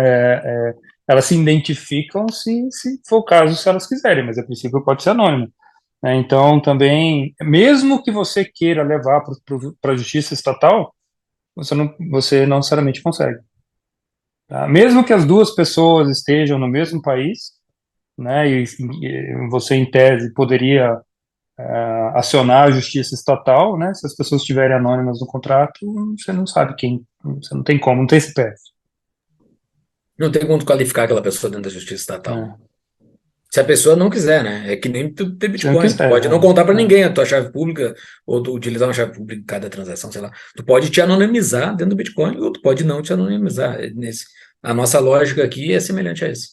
Elas se identificam se for o caso, se elas quiserem, mas a princípio pode ser anônimo, né? Então também, mesmo que você queira levar para a justiça estatal, você não necessariamente consegue, tá? Mesmo que as duas pessoas estejam no mesmo país, né? E você em tese poderia acionar a justiça estatal, né? Se as pessoas estiverem anônimas no contrato, você não sabe quem, você não tem como, não tem CPF, Não tem como tu qualificar aquela pessoa dentro da justiça estatal. né? Se a pessoa não quiser, né? É que nem tu ter Se não Bitcoin. Tu quiser, pode não contar para ninguém a tua chave pública, ou tu utilizar uma chave pública em cada transação, sei lá. Tu pode te anonimizar dentro do Bitcoin, ou tu pode não te anonimizar. A nossa lógica aqui é semelhante a isso.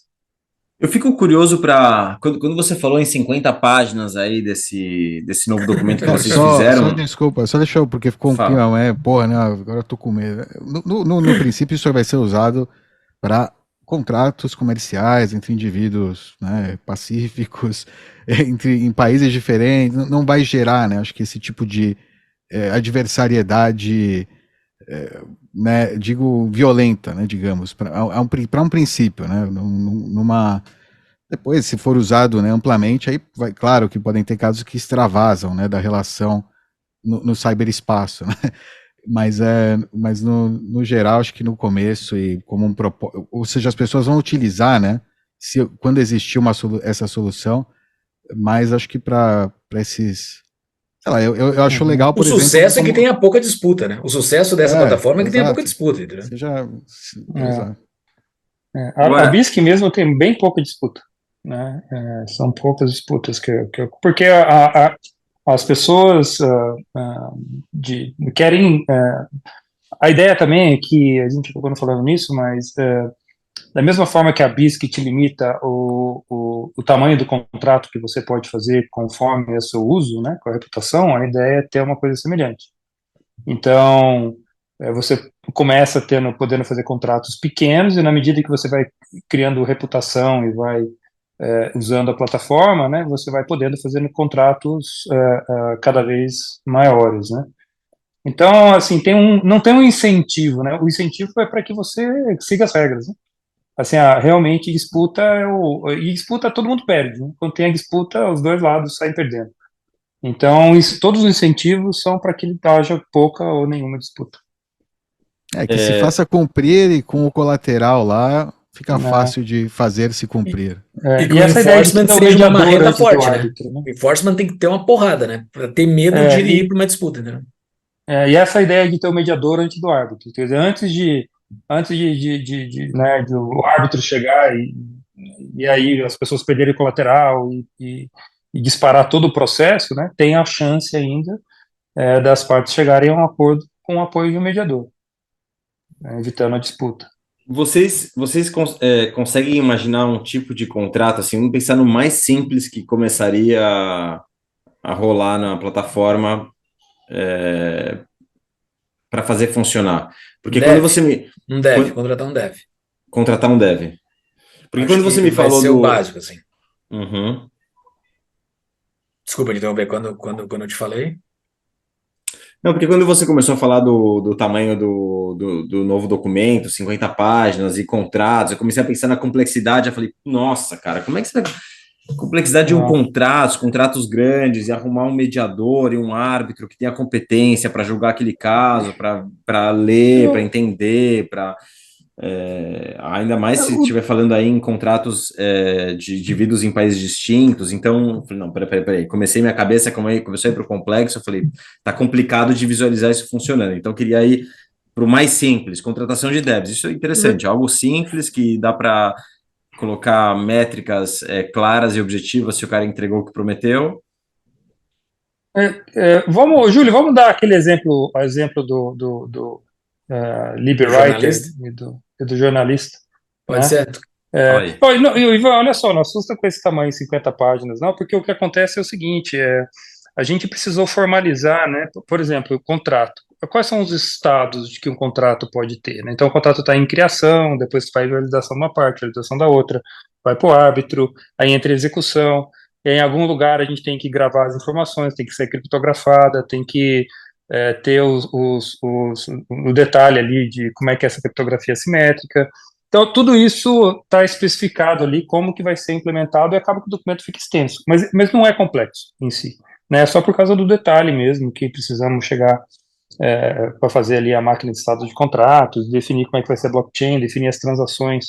Eu fico curioso para quando você falou em 50 páginas aí desse novo documento que vocês Só fizeram, desculpa, só deixa eu, porque ficou um fala. clima, porra, né, agora eu tô com medo. No princípio, isso vai ser usado para contratos comerciais entre indivíduos, né, pacíficos, em países diferentes, não vai gerar, né, acho que esse tipo de adversariedade, né, digo, violenta, né, digamos, para um princípio, né, numa depois, se for usado, né, amplamente, aí vai, claro que podem ter casos que extravasam, né, da relação no cyberespaço, né? Mas no geral, acho que no começo e como um propósito, ou seja, as pessoas vão utilizar, né, quando existir essa solução, mas acho que para esses, sei lá, eu acho Uhum. legal, O por exemplo, sucesso é que como, tenha pouca disputa, né? O sucesso dessa plataforma é que tenha pouca exato, disputa, entendeu? seja, É, exato. a Agora, BISC mesmo tem bem pouca disputa, né? São poucas disputas porque as pessoas querem. A ideia também é que a gente acabou não falando nisso, mas da mesma forma que a BISC te limita o tamanho do contrato que você pode fazer conforme o seu uso, né, com a reputação, a ideia é ter uma coisa semelhante. Então, você começa podendo fazer contratos pequenos e na medida que você vai criando reputação e vai usando a plataforma, né, você vai podendo fazer contratos cada vez maiores, né. Então, assim, não tem um incentivo, né, o incentivo é para que você siga as regras, né. Assim, realmente disputa e disputa todo mundo perde, né? Quando tem a disputa, os dois lados saem perdendo. Então, todos os incentivos são para que haja pouca ou nenhuma disputa. Que se faça cumprir e com o colateral lá, fica Né? fácil de fazer se E, cumprir. e que E o essa ideia de enforcement ter o seja uma mediador marreta antes do forte, né? árbitro, né? O enforcement tem que ter uma porrada, né? Para ter medo de É, ir para uma disputa, entendeu? e essa ideia de ter o mediador antes do árbitro, quer dizer, né, de o árbitro chegar e aí as pessoas perderem o colateral e disparar todo o processo, né, tem a chance ainda das partes chegarem a um acordo com o apoio de um mediador, né, evitando a disputa. vocês conseguem imaginar um tipo de contrato, assim, vamos pensar no mais simples que começaria a rolar na plataforma para fazer funcionar? Um Porque quando dev. você me... Um dev. quan- Contratar um dev. Contratar um dev. Porque Acho quando você que me vai falou ser o do... básico, assim. Uhum. Desculpa te interromper quando eu te falei. Não, porque quando você começou a falar do tamanho do novo documento, 50 páginas e contratos, eu comecei a pensar na complexidade, eu falei, nossa, cara, como é que você vai... Complexidade de um Ah, contrato, contratos grandes, e arrumar um mediador e um árbitro que tenha competência para julgar aquele caso, para ler, para eu, entender, para ainda mais se eu, estiver falando aí em contratos de indivíduos em países distintos. Então, eu falei, não, peraí. Comecei minha cabeça, começou a ir para o complexo, eu falei, tá complicado de visualizar isso funcionando. Então, eu queria ir para o mais simples, contratação de devs. Isso é interessante, algo simples que dá para colocar métricas claras e objetivas se o cara entregou o que prometeu. Júlio, vamos dar aquele exemplo do Do Libwriter jornalista? e do jornalista, Pode né? ser. Fala aí. Ivan, olha só, não assusta com esse tamanho, 50 páginas, não, porque o que acontece é o seguinte, a gente precisou formalizar, né, por exemplo, o contrato. Quais são os estados de que um contrato pode ter, né? Então, o contrato está em criação, depois vai validação de uma parte, validação da outra, vai para o árbitro, aí entra a execução, e em algum lugar a gente tem que gravar as informações, tem que ser criptografada, tem que ter o detalhe ali de como é que é essa criptografia simétrica. Então, tudo isso está especificado ali como que vai ser implementado e acaba que o documento fica extenso, mas não é complexo em si, né? É só por causa do detalhe mesmo que precisamos chegar para fazer ali a máquina de estado de contratos, definir como é que vai ser a blockchain, definir as transações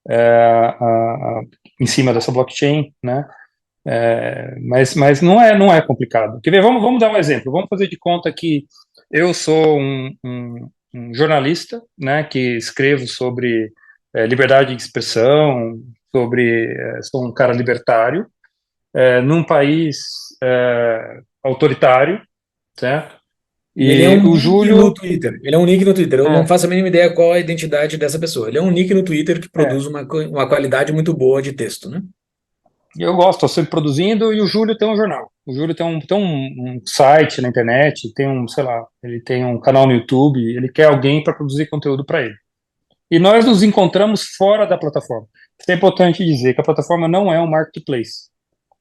é, a, a, em cima dessa blockchain, né? Mas não é complicado. Quer ver? Vamos dar um exemplo. Vamos fazer de conta que eu sou um jornalista, né, que escrevo sobre liberdade de expressão, sou um cara libertário, num país autoritário, certo? E ele é E um o nick no Júlio, Twitter. Ele é um nick no Twitter. Eu não é, faço a mínima ideia qual a identidade dessa pessoa. Ele é um nick no Twitter que é, produz uma qualidade muito boa de texto, né? eu gosto, estou sempre produzindo, e o Júlio tem um jornal. O Júlio tem um site na internet, tem um, sei lá, ele tem um canal no YouTube, ele quer alguém para produzir conteúdo para ele. E nós nos encontramos fora da plataforma. Isso é importante dizer que a plataforma não é um marketplace,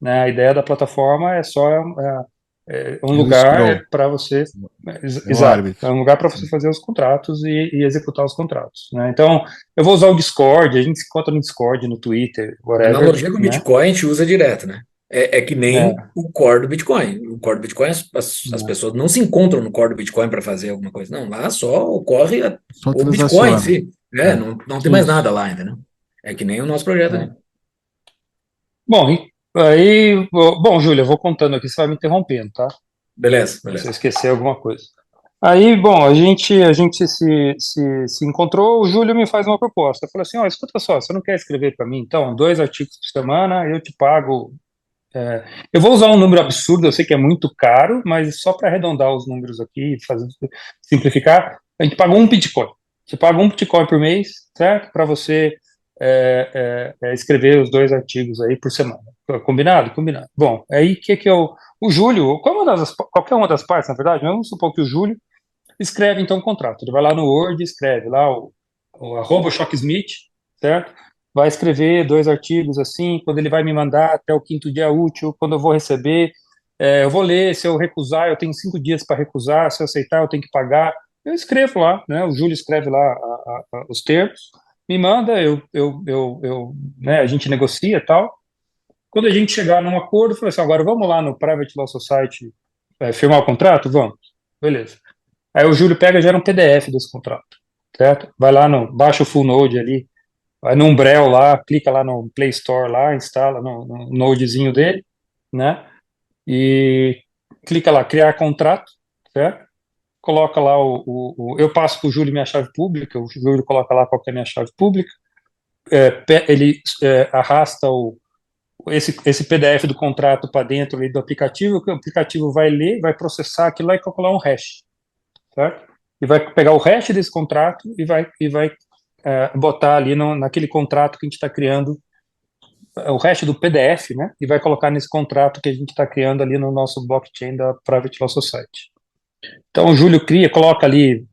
né? A ideia da plataforma é só um É o lugar scroll, para você, é o exato, é árbitro. um lugar para você fazer os contratos e executar os contratos, né? Então, eu vou usar o Discord, a gente se encontra no Discord, no Twitter, A whatever, analogia com o né? Bitcoin a gente usa direto, né? É que nem É, o core do Bitcoin. O core do Bitcoin, as né? pessoas não se encontram no core do Bitcoin para fazer alguma coisa. Não, lá só ocorre Só o Bitcoin em transaciona. si. É, É. não tem mais Isso, nada lá, entendeu? É que nem o nosso projeto né? ali. Bom, aí, bom, Júlia, eu vou contando aqui, você vai me interrompendo, tá? Beleza, Se eu beleza. esquecer alguma coisa. Aí, bom, a gente se encontrou, o Júlio me faz uma proposta. Eu falei assim, ó, escuta só, você não quer escrever para mim, então, 2 artigos por semana, eu te pago. Eu vou usar um número absurdo, eu sei que é muito caro, mas só para arredondar os números aqui, simplificar, a gente paga um Bitcoin. Você paga um Bitcoin por mês, certo? Para você escrever os 2 artigos aí por semana. Combinado? Combinado. Bom, aí que eu. O Júlio, qualquer uma das partes, na verdade, vamos supor que o Júlio escreve então o contrato. Ele vai lá no Word, escreve lá o arroba Shocksmith, certo? Vai escrever 2 artigos assim, quando ele vai me mandar até o quinto dia útil, quando eu vou receber, eu vou ler, se eu recusar, eu tenho 5 dias para recusar, se eu aceitar, eu tenho que pagar. Eu escrevo lá, né? O Júlio escreve lá os termos, me manda, né, a gente negocia e tal. Quando a gente chegar num acordo, eu falei assim, agora vamos lá no Private Law Society firmar o contrato? Vamos. Beleza. Aí o Júlio pega e gera um PDF desse contrato, certo? Vai lá baixa o full node ali, vai no Umbrel lá, clica lá no Play Store lá, instala no nodezinho dele, né? E clica lá, criar contrato, certo? Coloca lá eu passo para o Júlio minha chave pública, o Júlio coloca lá qual que é a minha chave pública, ele arrasta esse PDF do contrato para dentro ali do aplicativo, que o aplicativo vai ler, vai processar aquilo lá e calcular um hash, certo? E vai pegar o hash desse contrato e vai botar ali naquele contrato que a gente está criando, o hash do PDF, né? E vai colocar nesse contrato que a gente está criando ali no nosso blockchain da Private Law Society. Então o Júlio coloca ali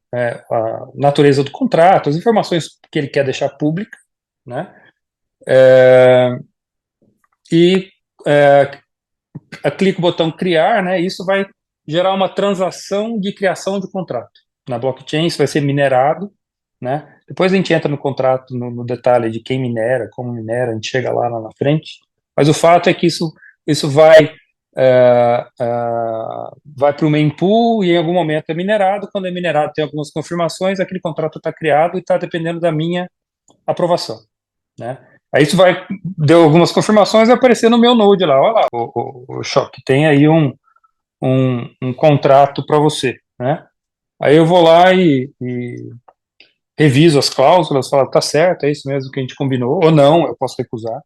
a natureza do contrato, as informações que ele quer deixar pública, né? E clica o botão criar, né? E isso vai gerar uma transação de criação de contrato. Na blockchain, isso vai ser minerado, né? Depois a gente entra no contrato, no detalhe de quem minera, como minera, a gente chega lá na frente. Mas o fato é que isso vai para o mempool e em algum momento é minerado. Quando é minerado, tem algumas confirmações, aquele contrato está criado e está dependendo da minha aprovação, né? Aí isso deu algumas confirmações e aparecer no meu Node lá, olha lá, o Choque, tem aí um contrato para você, né? Aí eu vou lá e reviso as cláusulas, falo, tá certo, é isso mesmo que a gente combinou, ou não, eu posso recusar,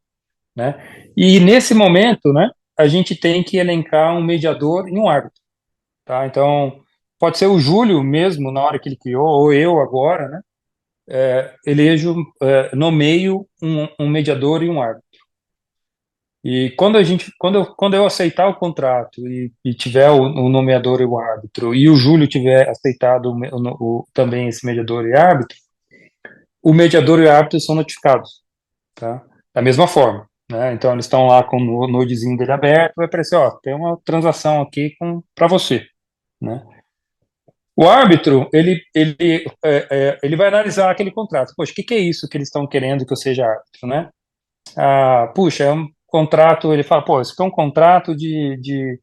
né? E nesse momento, né, a gente tem que elencar um mediador e um árbitro, tá? Então, pode ser o Júlio mesmo, na hora que ele criou, ou eu agora, né? Elejo, nomeio um mediador e um árbitro. E quando eu aceitar o contrato e tiver o nomeador e o árbitro, e o Júlio tiver aceitado também esse mediador e árbitro, o mediador e o árbitro são notificados, tá? Da mesma forma, né? Então eles estão lá com o nodezinho dele aberto, vai aparecer, ó, tem uma transação aqui para você, né? O árbitro, ele vai analisar aquele contrato. Poxa, o que é isso que eles estão querendo que eu seja árbitro, né? Puxa, é um contrato, ele fala, pô, isso aqui é um contrato de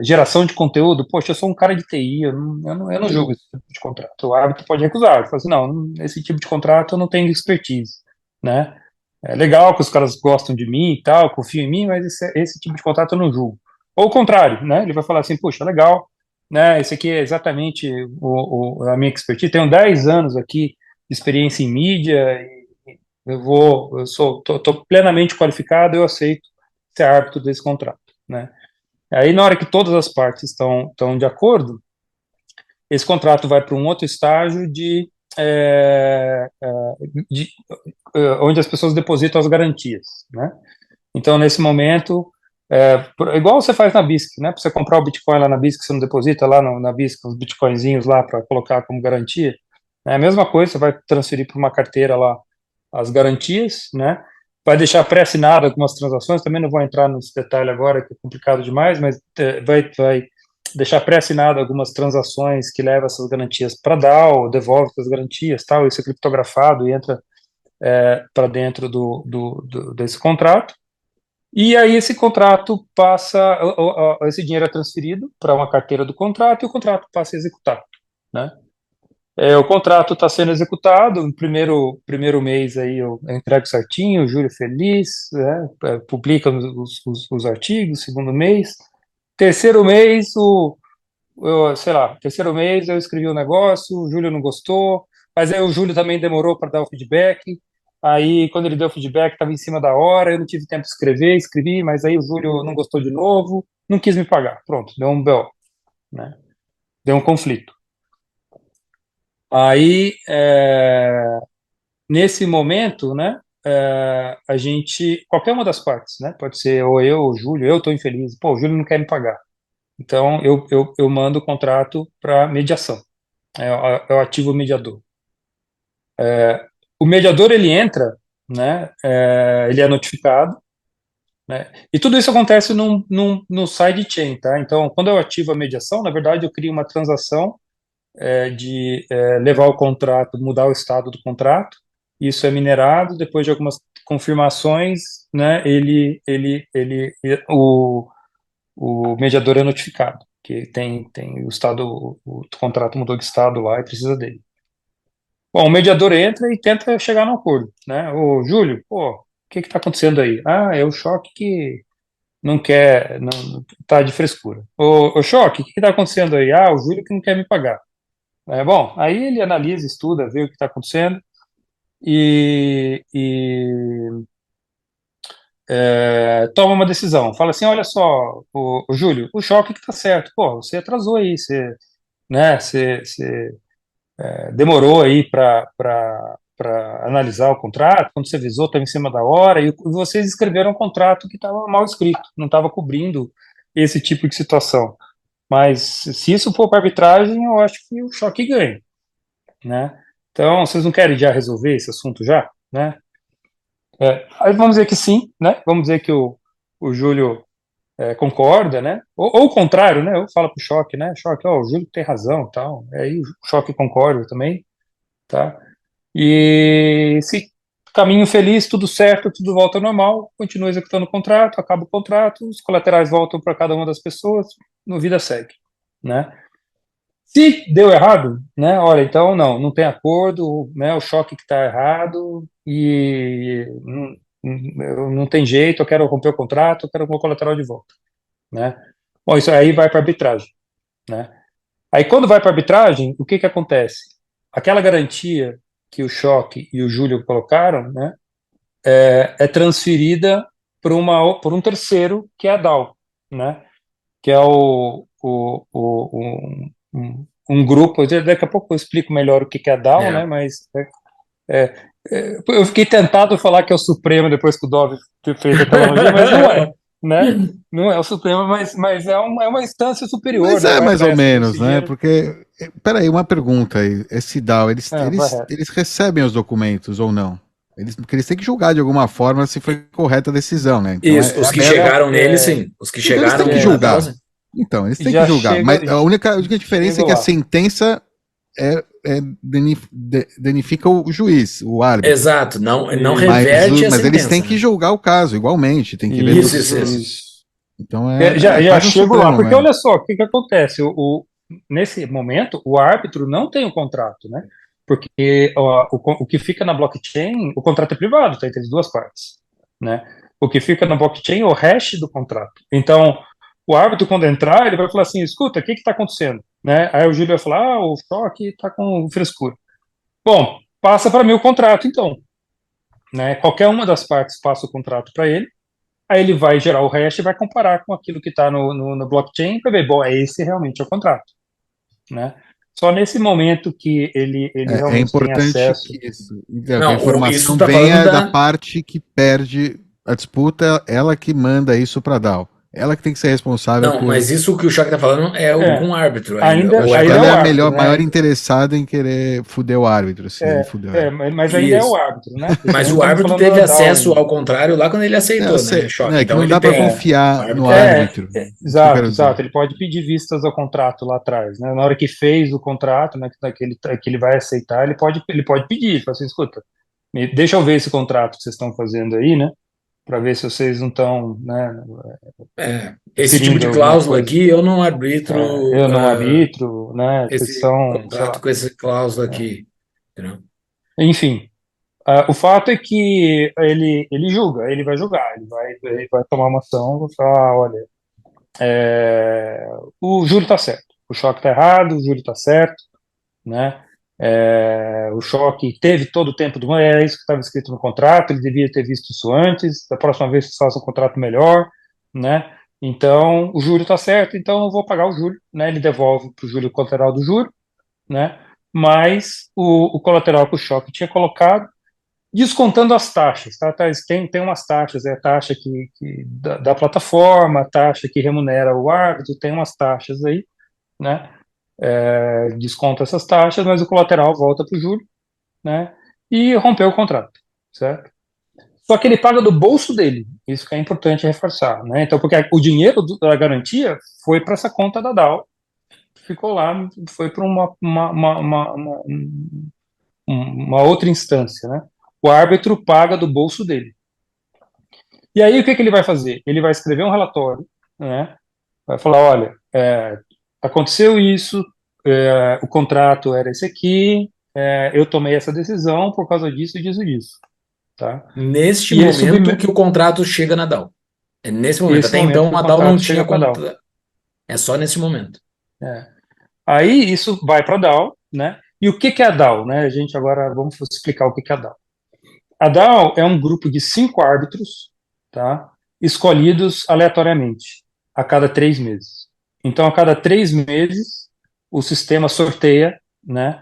geração de conteúdo. Poxa, eu sou um cara de TI, eu não julgo esse tipo de contrato. O árbitro pode recusar, ele fala assim, não, esse tipo de contrato eu não tenho expertise, né? É legal que os caras gostam de mim e tal, confiam em mim, mas esse tipo de contrato eu não julgo. Ou o contrário, né? Ele vai falar assim, puxa, legal, né? Esse aqui é exatamente a minha expertise. Tenho 10 anos aqui de experiência em mídia, tô plenamente qualificado, eu aceito ser árbitro desse contrato, né? Aí, na hora que todas as partes estão de acordo, esse contrato vai para um outro estágio de onde as pessoas depositam as garantias, né? Então, nesse momento, igual você faz na BISC, né? Para você comprar o Bitcoin lá na BISC, você não deposita lá na BISC os Bitcoinzinhos lá para colocar como garantia. É a mesma coisa, você vai transferir para uma carteira lá as garantias, né? Vai deixar pré-assinado algumas transações, também não vou entrar nesse detalhe agora, que é complicado demais, mas vai deixar pré-assinado algumas transações que levam essas garantias para DAO, devolve essas garantias, tal, isso é criptografado e entra para dentro desse contrato. E aí esse contrato passa, esse dinheiro é transferido para uma carteira do contrato e o contrato passa a executar, né? O contrato está sendo executado, no primeiro mês aí eu entrego certinho, o Júlio feliz, né, publica os artigos, segundo mês. Terceiro mês, terceiro mês eu escrevi o negócio, o Júlio não gostou, mas aí o Júlio também demorou para dar o feedback. Aí, quando ele deu o feedback, estava em cima da hora, eu não tive tempo de escrever, escrevi, mas aí o Júlio não gostou de novo, não quis me pagar. Pronto, deu um BO, né? Deu um conflito. Aí, nesse momento, né, a gente, qualquer uma das partes, né, pode ser ou eu ou o Júlio, eu estou infeliz, pô, o Júlio não quer me pagar. Então, eu mando o contrato para mediação. Eu ativo o mediador. O mediador, ele entra, né, ele é notificado, né, e tudo isso acontece no sidechain, tá? Então, quando eu ativo a mediação, na verdade, eu crio uma transação de levar o contrato, mudar o estado do contrato, isso é minerado, depois de algumas confirmações, né, o mediador é notificado, que tem o estado, o contrato mudou de estado lá e precisa dele. Bom, o mediador entra e tenta chegar no acordo, né? Ô, Júlio, pô, o que está acontecendo aí? Ah, é o Choque que não quer, não tá de frescura. Ô, Choque, o que está acontecendo aí? Ah, o Júlio que não quer me pagar. Bom, aí ele analisa, estuda, vê o que está acontecendo e toma uma decisão. Fala assim, olha só, o Júlio, o Choque que está certo. Pô, você atrasou aí, você demorou aí para analisar o contrato, quando você avisou, estava em cima da hora, e vocês escreveram um contrato que estava mal escrito, não estava cobrindo esse tipo de situação. Mas se isso for para arbitragem, eu acho que o Choque ganha, né? Então, vocês não querem já resolver esse assunto já, né? Aí vamos dizer que sim, né? Vamos dizer que o Júlio concorda, né? Ou o contrário, né? Eu falo pro Choque, né? Choque, ó, o Júlio tem razão, tal. Aí o Choque concorda também, tá? E se caminho feliz, tudo certo, tudo volta ao normal, continua executando o contrato, acaba o contrato, os colaterais voltam para cada uma das pessoas, no vida segue, né? Se deu errado, né? Olha, então não tem acordo, né? O Choque que está errado e não tem jeito, eu quero romper o contrato, eu quero o meu colateral de volta, né? Bom, isso aí vai para arbitragem, né? Aí quando vai para arbitragem, o que que acontece? Aquela garantia que o Choque e o Júlio colocaram, né? É transferida por um terceiro que é a DAO, né? Que é um grupo. Daqui a pouco eu explico melhor o que é a DAO, né? Mas eu fiquei tentado falar que é o Supremo depois que o Dove fez aquela analogia, mas não é, né? Não é o Supremo, mas é uma instância superior. Mas né? mais ou menos, né? Porque, peraí, uma pergunta aí. Esse DAO, eles recebem os documentos ou não? Porque eles têm que julgar de alguma forma se foi correta a decisão, né? Então, isso, os que chegaram nele, sim. Os que chegaram eles têm que julgar. Então, eles têm que julgar. Mas a única diferença é que a sentença danifica o juiz, o árbitro. Exato, não reverte mas eles têm que julgar o caso, igualmente. Tem que ver isso. Então já chego lá, porque olha só, o que acontece? Nesse momento, o árbitro não tem o contrato, né? Porque o que fica na blockchain, o contrato é privado, está entre as duas partes, né? O que fica na blockchain é o hash do contrato. Então, o árbitro, quando entrar, ele vai falar assim, escuta, o que está acontecendo? Né? Aí o Júlio vai falar, o Choque está com frescura. Bom, passa para mim o contrato, então. Né? Qualquer uma das partes passa o contrato para ele, Aí ele vai gerar o hash e vai comparar com aquilo que está no blockchain para ver, bom, esse realmente é o contrato, né? Só nesse momento que ele É realmente tem importante acesso. que a Não, isso informação tá falando venha da da. parte que perde a disputa, ela que manda isso para a DAO. Ela que tem que ser responsável Não, por. mas isso que o Choque tá falando é o É, com árbitro ainda. ainda, Ou é ainda com é Ela o é a árbitro, melhor, maior né? interessada em querer fuder o árbitro, se ele fuder o árbitro. Mas ainda é o isso. árbitro, né? Porque Mas não o estamos árbitro falando teve da DAO acesso ainda. ao contrário lá quando ele Não, eu aceitou, né, sei, Choque? né, que Então não ele dá para tem. O confiar no árbitro é. árbitro. Isso que eu quero Exato, dizer. exato. Ele pode pedir vistas ao contrato lá atrás, né? Na hora que fez o contrato, né, que ele vai aceitar, ele pode pedir, ele fala assim, escuta, deixa eu ver esse contrato que vocês estão fazendo aí, né? Para ver se vocês não estão, né, Esse tipo ferindo de alguma cláusula coisa. aqui eu não arbitro Eu não arbitro, né? Vocês esse são, sei contrato lá. com essa cláusula aqui. Entendeu? Enfim, o fato é que ele julga, ele vai julgar, ele vai tomar uma ação, vai falar, olha, o Júlio está certo, o Choque está errado, o Júlio está certo, né? O Choque teve todo o tempo do mundo, é isso que estava escrito no contrato, ele devia ter visto isso antes, da próxima vez que faça um contrato melhor, né? Então, o Júlio está certo, então eu vou pagar o Júlio, né? Ele devolve para o Júlio o colateral do Júlio, né? Mas o colateral que o Choque tinha colocado, descontando as taxas, tá? Tem umas taxas, é a taxa da plataforma, a taxa que remunera o árbitro, tem umas taxas aí, né? Desconta essas taxas, mas o colateral volta para o Júlio, né? E rompeu o contrato, certo? Só que ele paga do bolso dele, isso que é importante reforçar, né? Então, porque o dinheiro da garantia foi para essa conta da DAO, ficou lá, foi para uma outra instância, né? O árbitro paga do bolso dele. E aí, o que ele vai fazer? Ele vai escrever um relatório, né? Vai falar, olha, aconteceu isso, o contrato era esse aqui, eu tomei essa decisão por causa disso, disso, disso, tá? Neste E ele momento submete que o contrato chega na DAO. É nesse momento. esse Até momento que então o a DAO não contrato chega tinha para a DAO. contrato. É só nesse momento. Aí isso vai para a DAO, né? E o que é a DAO, né? A gente agora vamos explicar o que é a DAO. A DAO é um grupo de 5 árbitros, tá? Escolhidos aleatoriamente, a cada 3 meses. Então, a cada 3 meses, o sistema sorteia, né?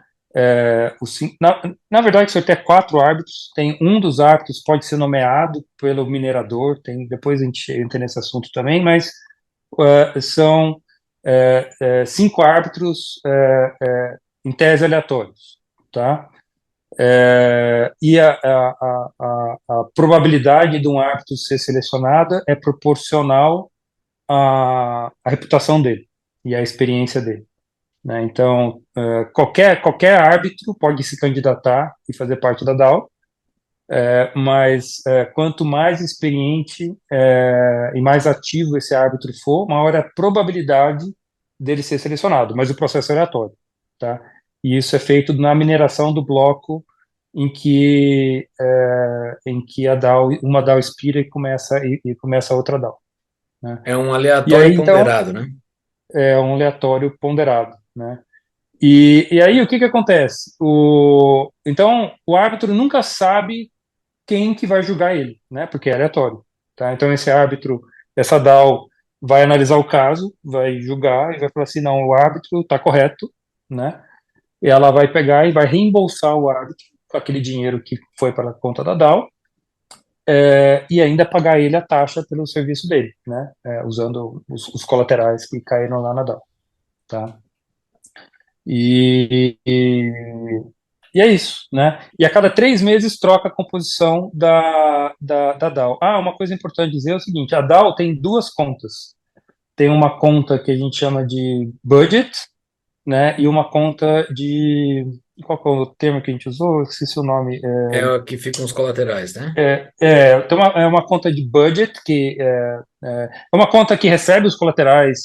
Na verdade, sorteia 4 árbitros. Tem um dos árbitros pode ser nomeado pelo minerador. Depois a gente entra nesse assunto também, mas são 5 árbitros em tese aleatórios, tá? E a probabilidade de um árbitro ser selecionado é proporcional à reputação dele e à experiência dele, né? Então, qualquer árbitro pode se candidatar e fazer parte da DAO, mas quanto mais experiente e mais ativo esse árbitro for, maior é a probabilidade dele ser selecionado, mas o processo é aleatório, tá? E isso é feito na mineração do bloco em que uma DAO expira e começa outra DAO, né? É um E aleatório aí, então, ponderado, né? é um aleatório ponderado, né? E aí, o que acontece? Então, o árbitro nunca sabe quem que vai julgar ele, né? Porque é aleatório, tá? Então, esse árbitro, essa DAO vai analisar o caso, vai julgar e vai falar assim, não, o árbitro está correto, né? E ela vai pegar e vai reembolsar o árbitro com aquele dinheiro que foi para a conta da DAO, e ainda pagar ele a taxa pelo serviço dele, né? Usando os colaterais que caíram lá na DAO, tá? E é isso, né? E a cada 3 meses troca a composição da DAO. Uma coisa importante dizer é o seguinte: a DAO tem 2 contas. Tem uma conta que a gente chama de budget, né? E uma conta de. Qual que é o termo que a gente usou? Eu esqueci o nome. É o que ficam os colaterais, né? Tem uma conta de budget, que é uma conta que recebe os colaterais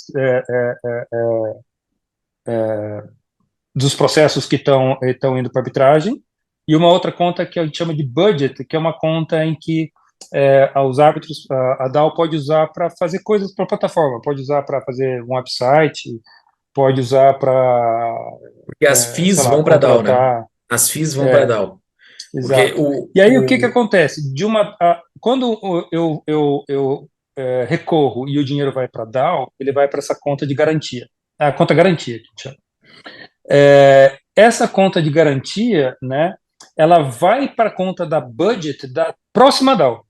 dos processos que estão indo para arbitragem, e uma outra conta que a gente chama de budget, que é uma conta em que os árbitros, a DAO pode usar para fazer coisas para a plataforma, pode usar para fazer um website, pode usar para, Porque as FIIs sei lá, vão para a DAO, né? contratar. As FIIs vão para a DAO. Exato. E aí o que acontece? Quando eu recorro e o dinheiro vai para a DAO, ele vai para essa conta de garantia, a conta garantia, que a gente chama. Essa conta de garantia, né, ela vai para a conta da budget da próxima DAO.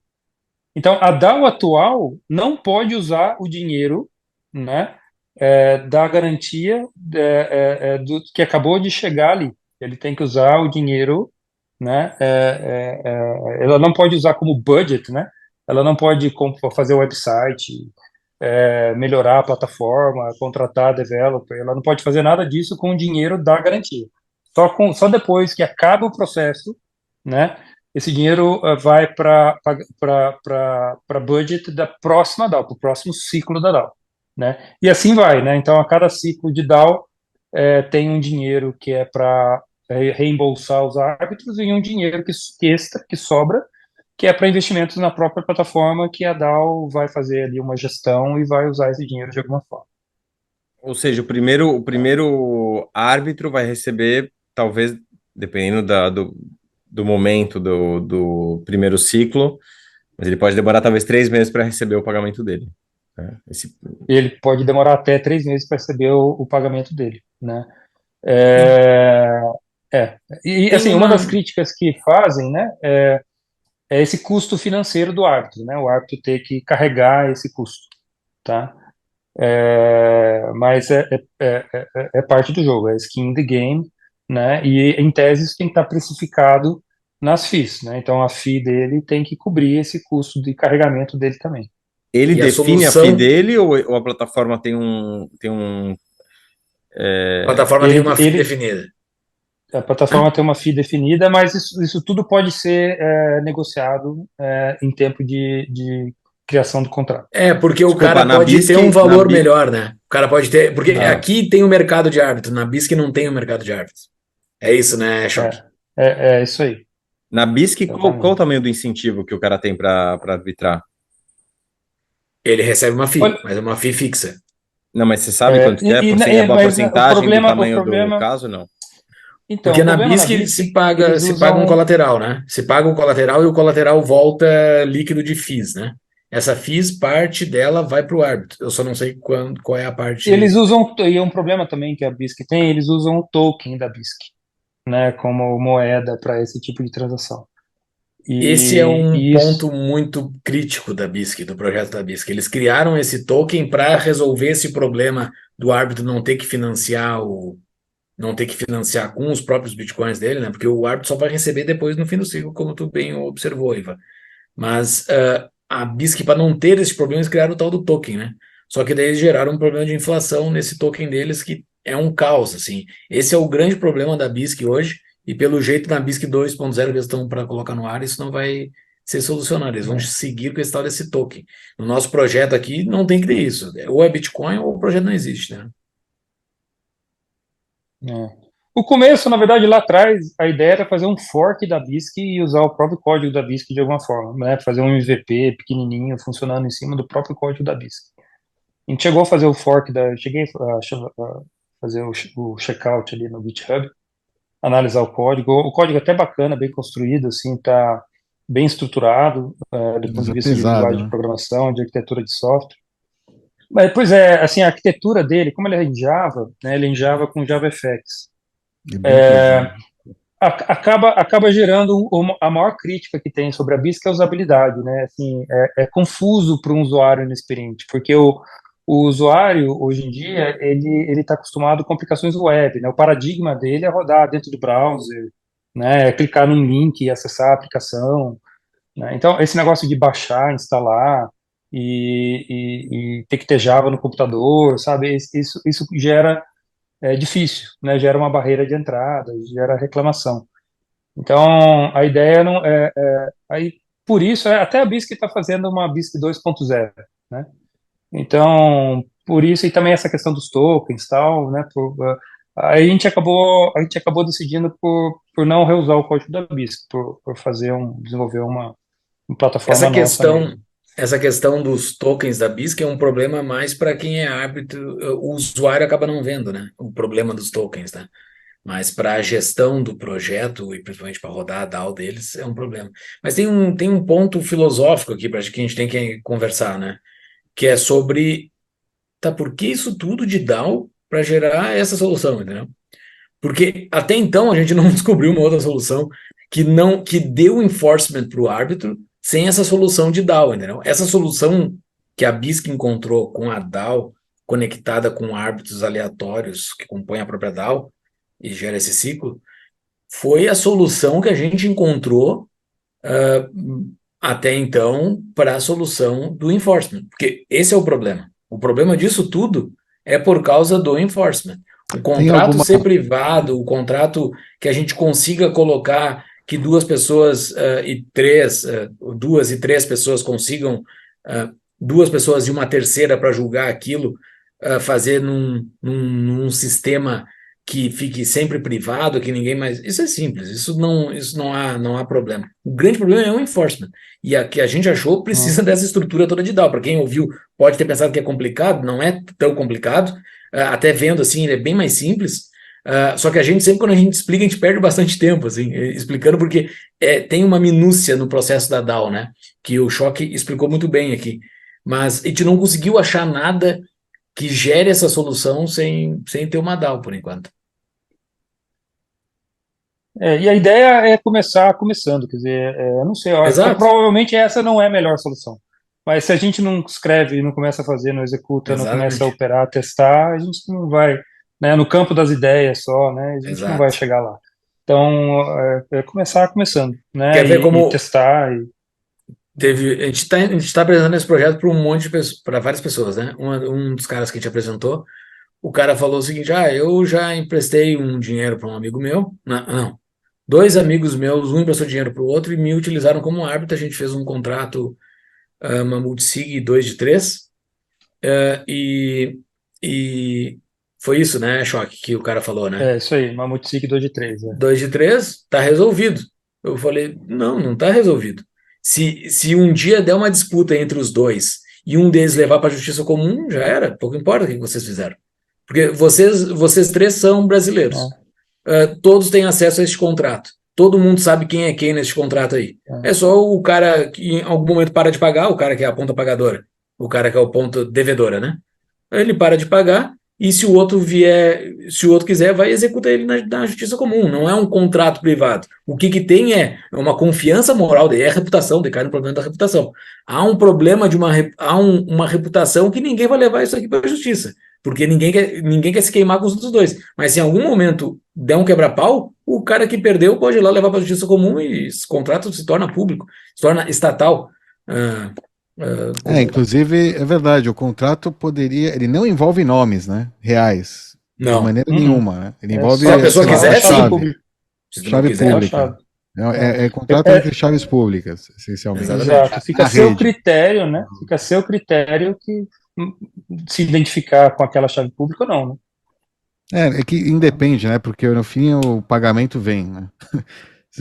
Então, a DAO atual não pode usar o dinheiro, né, da garantia que acabou de chegar ali. Ele tem que usar o dinheiro, né, ela não pode usar como budget, né, ela não pode fazer o website, melhorar a plataforma, contratar developer, ela não pode fazer nada disso com o dinheiro da garantia. Só depois que acaba o processo, né, esse dinheiro vai para budget da próxima DAO, para o próximo ciclo da DAO, né? E assim vai, né? Então, a cada ciclo de DAO tem um dinheiro que é para reembolsar os árbitros e um dinheiro extra, que sobra, que é para investimentos na própria plataforma, que a DAO vai fazer ali uma gestão e vai usar esse dinheiro de alguma forma. Ou seja, o primeiro árbitro vai receber, talvez, dependendo do momento do primeiro ciclo, mas ele pode demorar talvez 3 meses para receber o pagamento dele. Né? Ele pode demorar até 3 meses para receber o pagamento dele, né? E assim, uma das críticas que fazem, né, é esse custo financeiro do árbitro, né? O árbitro ter que carregar esse custo, tá? Mas é parte do jogo, é skin in the game, né? E em tese isso tem que estar precificado nas fees, né? Então a fee dele tem que cobrir esse custo de carregamento dele também. Ele define a fee dele ou a plataforma tem A plataforma tem uma fee definida. A plataforma tem uma fee definida, mas isso tudo pode ser negociado em tempo de criação do contrato. Porque o cara pode ter um valor melhor, né? O cara pode ter... Porque aqui tem o mercado de árbitro, na BISC não tem o mercado de árbitro. É isso, né, Choque? É isso aí. Na BISC, qual o tamanho do incentivo que o cara tem para arbitrar? Ele recebe uma fee, mas é uma fee fixa. Não, mas você sabe quanto é? A porcentagem do tamanho do caso, não? Então, porque na BISC se paga um colateral, né? Se paga um colateral e o colateral volta líquido de FIIs, né? Essa FIIs, parte dela vai para o árbitro. Eu só não sei qual é a parte... Eles usam, e é um problema também que a BISC tem, eles usam o token da BISC, né, como moeda para esse tipo de transação. Esse é um ponto muito crítico da BISC, do projeto da BISC. Eles criaram esse token para resolver esse problema do árbitro não ter que financiar com os próprios bitcoins dele, né? Porque o árbitro só vai receber depois no fim do ciclo, como tu bem observou, Iva. Mas a BISC, para não ter esse problema, eles criaram o tal do token, né? Só que daí eles geraram um problema de inflação nesse token deles, que é um caos, assim. Esse é o grande problema da BISC hoje, e pelo jeito na BISC 2.0 que eles estão para colocar no ar, isso não vai ser solucionado. Eles vão seguir com esse tal desse token. No nosso projeto aqui, não tem que ter isso. Ou é Bitcoin ou o projeto não existe, né? O começo, na verdade, lá atrás, a ideia era fazer um fork da BISC e usar o próprio código da BISC de alguma forma, né? Fazer um MVP pequenininho funcionando em cima do próprio código da BISC. A gente chegou a fazer o fork cheguei a fazer o checkout ali no GitHub, analisar o código. O código é até bacana, bem construído, assim, tá bem estruturado, do ponto de vista de linguagem de programação, de arquitetura de software. Mas, pois assim, a arquitetura dele, como ele é em Java, né, ele é em Java com JavaFX. Acaba gerando a maior crítica que tem sobre a BISC é a usabilidade, né? Assim, é confuso para um usuário inexperiente, porque o usuário hoje em dia ele está acostumado com aplicações web, né? O paradigma dele é rodar dentro do browser, né? Clicar num link e acessar a aplicação, né? Então esse negócio de baixar, instalar e ter que ter Java no computador, sabe? Isso gera difícil, né? Gera uma barreira de entrada, gera reclamação. Então, a ideia não aí por isso até a BISC está fazendo uma BISC 2.0, né? Então, por isso e também essa questão dos tokens, tal, né? Aí a gente acabou decidindo por não reusar o código da BISC, por desenvolver uma plataforma nossa. Essa questão dos tokens da BISC é um problema mais para quem é árbitro, o usuário acaba não vendo, né? O problema dos tokens, tá? mas para a gestão do projeto e principalmente para rodar a DAO deles é um problema. Mas tem um ponto filosófico aqui para que a gente tem que conversar, né? Que é sobre, tá, por que isso tudo de DAO para gerar essa solução, entendeu? Porque até então a gente não descobriu uma outra solução que deu enforcement para o árbitro sem essa solução de DAO, entendeu? Essa solução que a BISC encontrou com a DAO conectada com árbitros aleatórios que compõem a própria DAO e gera esse ciclo, foi a solução que a gente encontrou até então para a solução do enforcement. Porque esse é o problema. O problema disso tudo é por causa do enforcement. O contrato ser privado, o contrato que a gente consiga colocar que duas e três pessoas consigam, duas pessoas e uma terceira para julgar aquilo, fazer num sistema que fique sempre privado, que ninguém mais. Isso é simples, isso não há problema. O grande problema é o enforcement. E a que a gente achou precisa dessa estrutura toda de DAO. Para quem ouviu, pode ter pensado que é complicado, não é tão complicado. Até vendo assim, ele é bem mais simples. Só que a gente sempre, quando a gente explica, a gente perde bastante tempo, assim, explicando, porque tem uma minúcia no processo da DAO, né? Que o Choque explicou muito bem aqui. Mas a gente não conseguiu achar nada que gere essa solução sem ter uma DAO, por enquanto. E a ideia é começar começando, quer dizer, eu não sei, provavelmente essa não é a melhor solução. Mas se a gente não escreve, não começa a fazer, não executa, não começa a operar, testar, a gente não vai, né, no campo das ideias só, né, a gente não vai chegar lá. Então, começar começando, né, Quer ver como e testar. A gente está apresentando esse projeto para um monte de pessoas, para várias pessoas, né? Um dos caras que a gente apresentou, o cara falou o seguinte: eu já emprestei um dinheiro para um amigo meu, não, dois amigos meus, um emprestou dinheiro para o outro e me utilizaram como árbitro. A gente fez um contrato, uma multisig 2 de 3, e foi isso, né, Choque, que o cara falou, né? Isso aí, uma multisig 2 de 3. 2 de 3, tá resolvido. Eu falei, não tá resolvido. Se um dia der uma disputa entre os dois e um deles levar para a justiça comum, já era, pouco importa o que vocês fizeram. Porque vocês três são brasileiros. Todos têm acesso a este contrato. Todo mundo sabe quem é quem neste contrato aí. É só o cara que em algum momento para de pagar, o cara que é a ponta pagadora, o cara que é o ponto devedora, né? Ele para de pagar, e se o outro quiser, vai executar ele na justiça comum. Não é um contrato privado. O que tem é uma confiança moral, é a reputação, cai no problema da reputação. Há um problema há uma reputação que ninguém vai levar isso aqui para a justiça, porque ninguém quer se queimar com os outros dois. Mas se em algum momento der um quebra-pau, o cara que perdeu pode ir lá levar para a justiça comum e esse contrato se torna público, se torna estatal. Inclusive, é verdade, o contrato ele não envolve nomes, né, reais, não, de maneira nenhuma, né? Ele envolve se a pessoa quiser, chave quiser, pública. É contrato entre chaves públicas, essencialmente. Exato, fica a seu critério, né? Fica a seu critério que se identificar com aquela chave pública ou não, né? É que independe, né? Porque no fim o pagamento vem, né?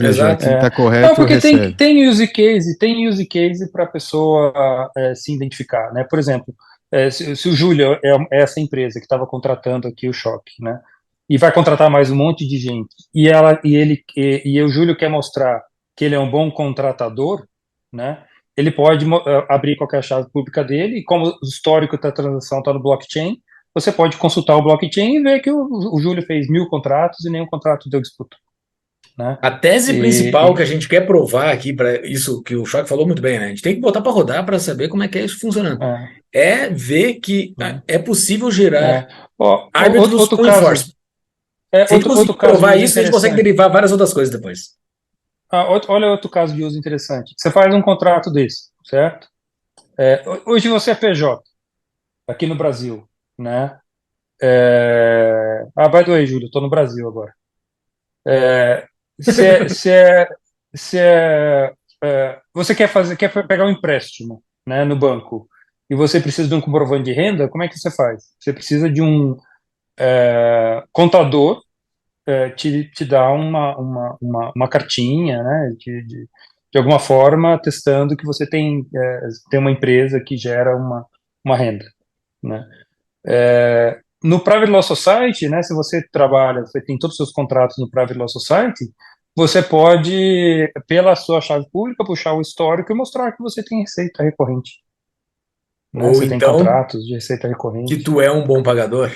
Exato. Quem está correto, não, porque recebe. tem use case para a pessoa se identificar, né? Por exemplo, se o Júlio é essa empresa que estava contratando aqui o Choque, né? E vai contratar mais um monte de gente, e o Júlio quer mostrar que ele é um bom contratador, né? Ele pode abrir qualquer chave pública dele, e como o histórico da transação está no blockchain, você pode consultar o blockchain e ver que o Júlio fez 1000 contratos e nenhum contrato deu disputa. Né? A tese principal que a gente quer provar aqui, para isso que o Choque falou muito bem, né? A gente tem que botar para rodar para saber como é que é isso funcionando. É ver que é possível gerar árbitros com enforcement. Se a gente conseguir provar isso, a gente consegue derivar várias outras coisas depois. Olha outro caso de uso interessante. Você faz um contrato desse, certo? Hoje você é PJ, aqui no Brasil, né? By the way, Júlio, estou no Brasil agora. Você quer pegar um empréstimo, né, no banco, e você precisa de um comprovante de renda, como é que você faz? Você precisa de um contador te dar uma cartinha, né, de alguma forma, atestando que você tem uma empresa que gera uma renda, né? no Private Law Society, né, se você trabalha, você tem todos os seus contratos no Private Law Society, você pode, pela sua chave pública, puxar o histórico e mostrar que você tem receita recorrente, né? Ou Você tem então contratos de receita que recorrente. tu é um bom pagador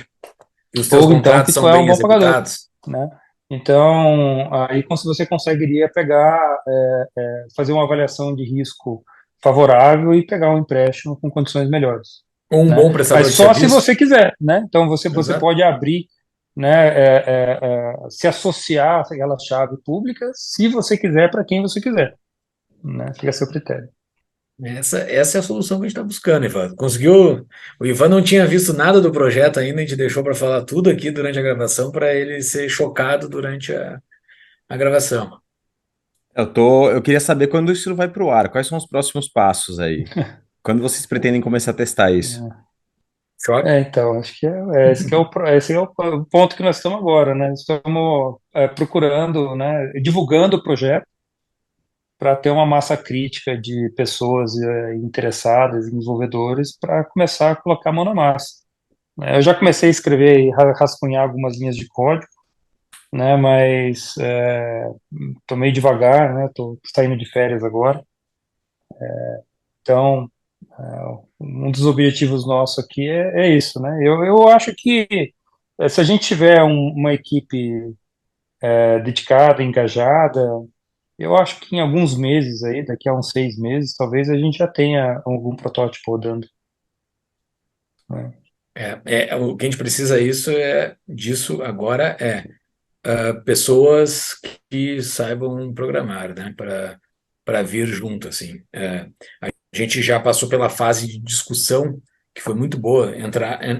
e os teus Ou então contratos que tu são é um bem bom pagador, executados. né? Então, aí você conseguiria pegar, fazer uma avaliação de risco favorável e pegar um empréstimo com condições melhores, Ou um né? bom Mas prestador de só se serviço. você quiser, né? Então você Exato. pode abrir, né, se associar àquela chave pública, se você quiser, para quem você quiser, né? Fica a seu critério. Essa é a solução que a gente está buscando, Ivan. Conseguiu? O Ivan não tinha visto nada do projeto ainda, a gente deixou para falar tudo aqui durante a gravação para ele ser chocado durante a gravação. Eu queria saber quando isso vai para o ar, quais são os próximos passos aí? Quando vocês pretendem começar a testar isso? Choque? Então, acho que esse é o ponto que nós estamos agora, né? Estamos procurando, né, divulgando o projeto para ter uma massa crítica de pessoas interessadas, desenvolvedores, para começar a colocar a mão na massa. Eu já comecei a escrever e rascunhar algumas linhas de código, né? Mas estou meio devagar, né? Estou saindo de férias agora, então um dos objetivos nossos aqui é isso, né? Eu acho que se a gente tiver uma equipe dedicada, engajada, eu acho que em alguns meses aí, daqui a uns 6 meses, talvez a gente já tenha algum protótipo rodando, né? O que a gente precisa disso agora pessoas que saibam programar, né? Para vir junto, assim. A gente já passou pela fase de discussão, que foi muito boa.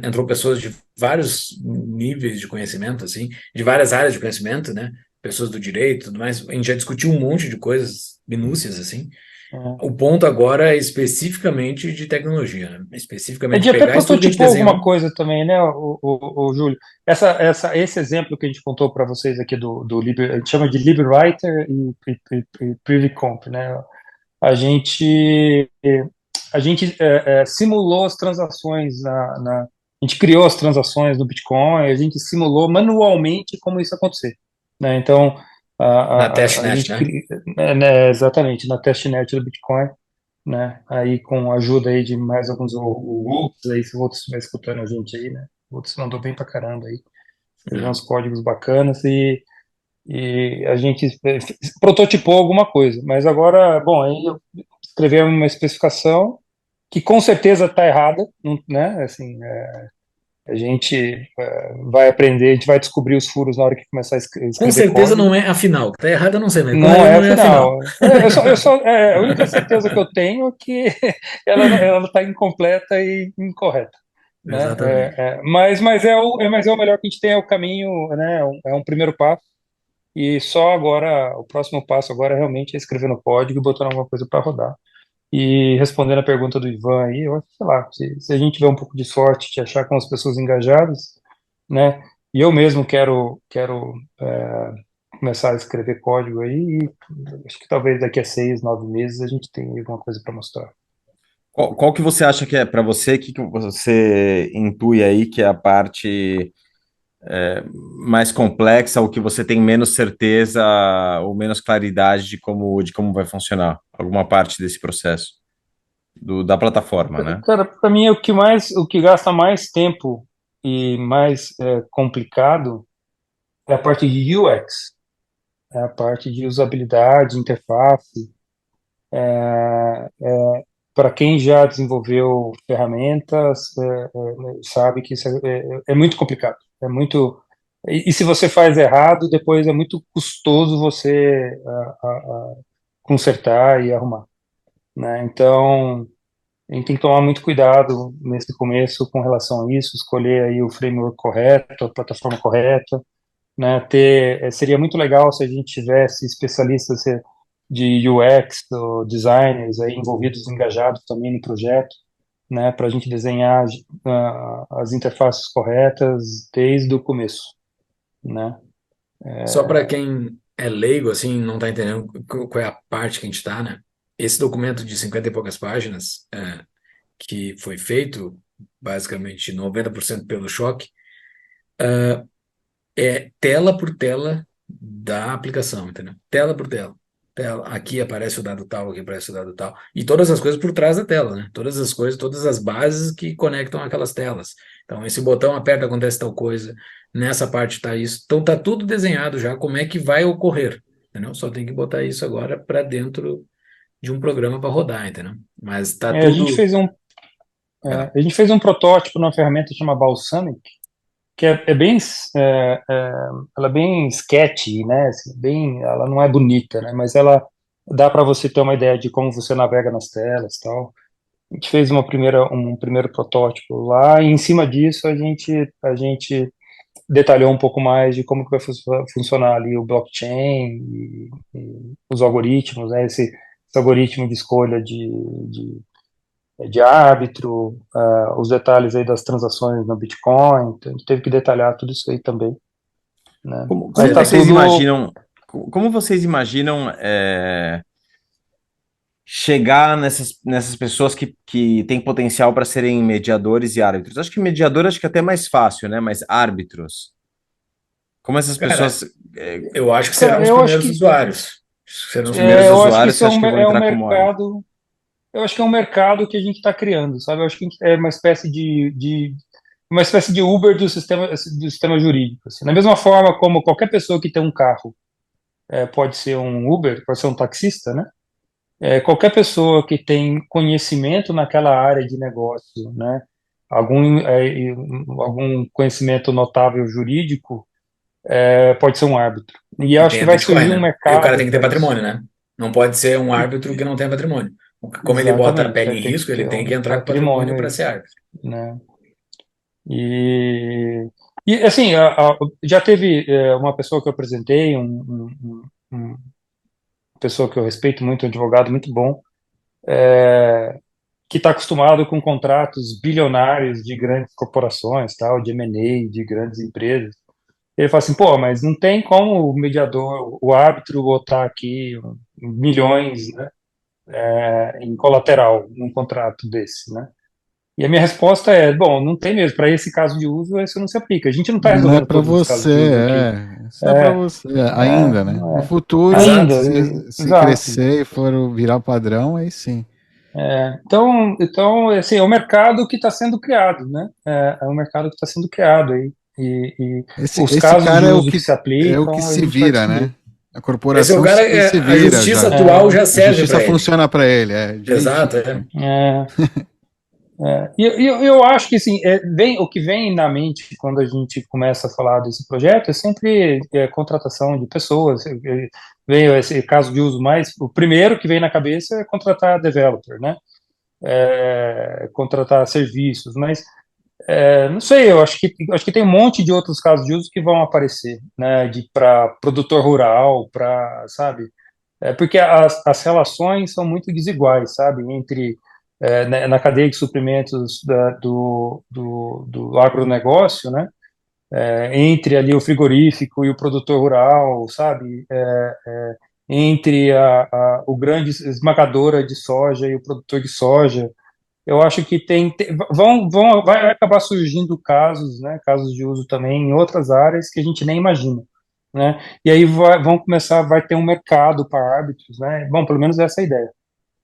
Entrou pessoas de vários níveis de conhecimento, assim, de várias áreas de conhecimento, né? Pessoas do direito, tudo mais. A gente já discutiu um monte de coisas minúcias, assim. É. O ponto agora é especificamente de tecnologia, né? A Especificamente gente até pegar isso tudo que a gente prototipou alguma desenhou. coisa também, né, o Júlio? Esse exemplo que a gente contou para vocês aqui do a gente chama de LibWriter e PrivyComp, né? A gente, a gente simulou as transações a gente criou as transações do Bitcoin, a gente simulou manualmente como isso acontecer, né? Então, Na a testnet, gente né? né, exatamente na testnet do Bitcoin, né? Aí com a ajuda aí de mais alguns outros aí, se o outros estiver escutando a gente aí, né? O outros mandou bem pra caramba aí, escreveu uns códigos bacanas e a gente prototipou alguma coisa, mas agora, bom, aí eu escrevi uma especificação que com certeza está errada, né? Assim, a gente vai aprender, a gente vai descobrir os furos na hora que começar a Com escrever certeza código. não é a final. Tá errado, eu não sei, mas com Não certeza é a não é a final. final. A única certeza que eu tenho é que ela está incompleta e incorreta, né? Exatamente. Mas é o melhor que a gente tem, é o caminho, né? É um primeiro passo. E só agora, o próximo passo agora realmente é escrever no código e botando alguma coisa para rodar. E respondendo a pergunta do Ivan aí, eu acho, sei lá, se a gente tiver um pouco de sorte de achar com as pessoas engajadas, né? E eu mesmo quero começar a escrever código aí e acho que talvez daqui a 6, 9 meses a gente tenha alguma coisa para mostrar. Qual que você acha que é, para você, que você intui aí que é a parte mais complexa, ou que você tem menos certeza ou menos claridade de como vai funcionar alguma parte desse processo da plataforma, né? Cara, para mim o que gasta mais tempo e mais complicado é a parte de UX, é a parte de usabilidade, interface. Para quem já desenvolveu ferramentas, sabe que isso é muito complicado. É muito. E se você faz errado, depois é muito custoso você consertar e arrumar, né? Então, a gente tem que tomar muito cuidado nesse começo com relação a isso, escolher aí o framework correto, a plataforma correta, né? Seria muito legal se a gente tivesse especialistas de UX ou designers aí envolvidos, engajados também no projeto, né? Para a gente desenhar as interfaces corretas desde o começo, né? Só para quem é leigo, assim, não está entendendo qual é a parte que a gente está, né? Esse documento de 50 e poucas páginas, que foi feito basicamente 90% pelo choque, é tela por tela da aplicação, entendeu? Tela por tela. Aqui aparece o dado tal, aqui aparece o dado tal. E todas as coisas por trás da tela, né? Todas as coisas, todas as bases que conectam aquelas telas. Então, esse botão aperta, acontece tal coisa. Nessa parte está isso. Então, tá tudo desenhado já, como é que vai ocorrer, entendeu? Só tem que botar isso agora para dentro de um programa para rodar, entendeu? Mas tá A gente tudo. fez um, Cara, a gente fez um protótipo numa ferramenta chamada Balsamic, que é bem, ela é bem sketchy, né? Assim, ela não é bonita, né? Mas ela dá para você ter uma ideia de como você navega nas telas, e tal. A gente fez um primeiro protótipo lá, e em cima disso a gente detalhou um pouco mais de como que vai funcionar ali o blockchain e os algoritmos, né? Esse algoritmo de escolha de árbitro, os detalhes aí das transações no Bitcoin, então a gente teve que detalhar tudo isso aí também, né? Como, Mas como tá vocês tudo, imaginam, como vocês imaginam chegar nessas pessoas que têm potencial para serem mediadores e árbitros? Acho que mediador acho que é até mais fácil, né? Mas árbitros, como essas cara, pessoas, eu acho que serão cara, os primeiros usuários. Serão os primeiros primeiros eu acho que usuários, isso você acha que vão é um entrar como árbitro? mercado, eu acho que é um mercado que a gente está criando, sabe? Eu acho que é uma espécie de Uber do sistema jurídico, assim. Da mesma forma como qualquer pessoa que tem um carro pode ser um Uber, pode ser um taxista, né? Qualquer pessoa que tem conhecimento naquela área de negócio, né? Algum conhecimento notável jurídico, pode ser um árbitro. E eu E acho tem que a vai Bitcoin, surgir um né? E o cara mercado tem que ter para isso. patrimônio, né? Não pode ser um árbitro que não tem patrimônio. Como ele bota a Exatamente, pele vai em ter que risco, ele ter tem que um entrar com patrimônio patrimônio para aí, ser árbitro. né? E assim, já teve uma pessoa que eu apresentei, uma pessoa que eu respeito muito, um advogado muito bom, que está acostumado com contratos bilionários de grandes corporações, tal, de M&A, de grandes empresas. Ele fala assim, pô, mas não tem como o mediador, o árbitro botar aqui milhões, né, em colateral num contrato desse, né? E a minha resposta é, bom, não tem mesmo. Para esse caso de uso, isso não se aplica. A gente não está Não é resolvendo para todos os casos de você, uso aqui. isso não é para É, você é, ainda, né? No é. futuro, Exato. Ainda, se exato. crescer e for virar padrão, aí sim. Então, assim, é o mercado que está sendo criado, né? É um mercado que está sendo criado aí. E os Esse casos de cara uso que se é o que aplicam, a se gente vai vira, né? descobrir. A Esse é o corporação cara, se a vira justiça já. atual já A serve justiça para ele. funciona para ele, é direitinho. Exato, é. É, eu acho que assim, o que vem na mente quando a gente começa a falar desse projeto é sempre contratação de pessoas. Veio esse caso de uso mais. O primeiro que vem na cabeça é contratar developer, né? Contratar serviços, mas não sei, eu acho que tem um monte de outros casos de uso que vão aparecer, né? Para produtor rural, sabe? Porque as relações são muito desiguais, sabe? Entre na cadeia de suprimentos do agronegócio, né? Entre ali o frigorífico e o produtor rural, sabe? Entre o grande esmagadora de soja e o produtor de soja. Eu acho que vai acabar surgindo casos, né? Casos de uso também em outras áreas que a gente nem imagina, né? E aí vai ter um mercado para árbitros, né? Bom, pelo menos essa é a ideia,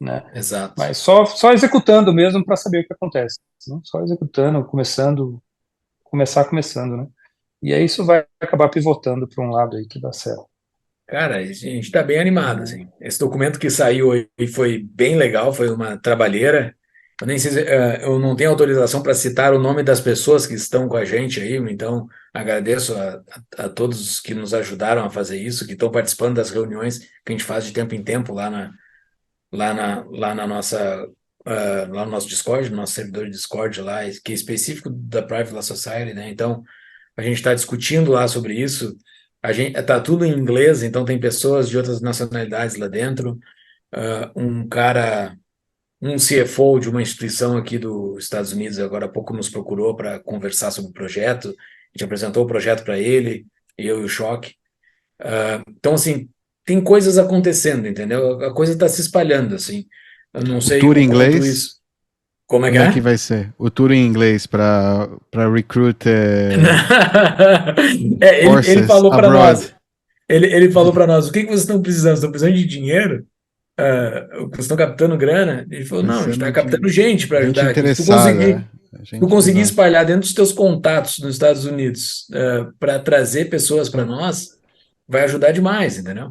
né? Exato. Mas só executando mesmo para saber o que acontece, né? Só executando, começando, né? E aí isso vai acabar pivotando para um lado aí que dá certo, Cara, a gente está bem animado, né? assim. Esse documento que saiu hoje foi bem legal, foi uma trabalheira. Eu nem sei eu não tenho autorização para citar o nome das pessoas que estão com a gente aí, então agradeço a todos que nos ajudaram a fazer isso, que estão participando das reuniões que a gente faz de tempo em tempo lá na nossa, lá no nosso Discord, no nosso servidor de Discord lá, que é específico da Private Law Society, né? Então, a gente está discutindo lá sobre isso. A gente tá tudo em inglês, então tem pessoas de outras nacionalidades lá dentro. Um CFO de uma instituição aqui dos Estados Unidos agora há pouco nos procurou para conversar sobre o projeto. A gente apresentou o projeto para ele, eu e o Choque. Então, assim, tem coisas acontecendo, entendeu? A coisa está se espalhando, assim. Eu não sei Cultura o em quanto inglês, isso. Como é que Como é é? que vai ser? O tour em inglês para recruit Ele forces falou para abroad. nós, ele falou para nós, o que vocês estão precisando? Estão precisando de dinheiro? Vocês estão captando grana? Ele falou, não, a gente está Precisando captando de gente para gente ajudar aqui. interessada. Se tu Gente, conseguir exato. espalhar dentro dos teus contatos nos Estados Unidos para trazer pessoas para nós, vai ajudar demais, entendeu?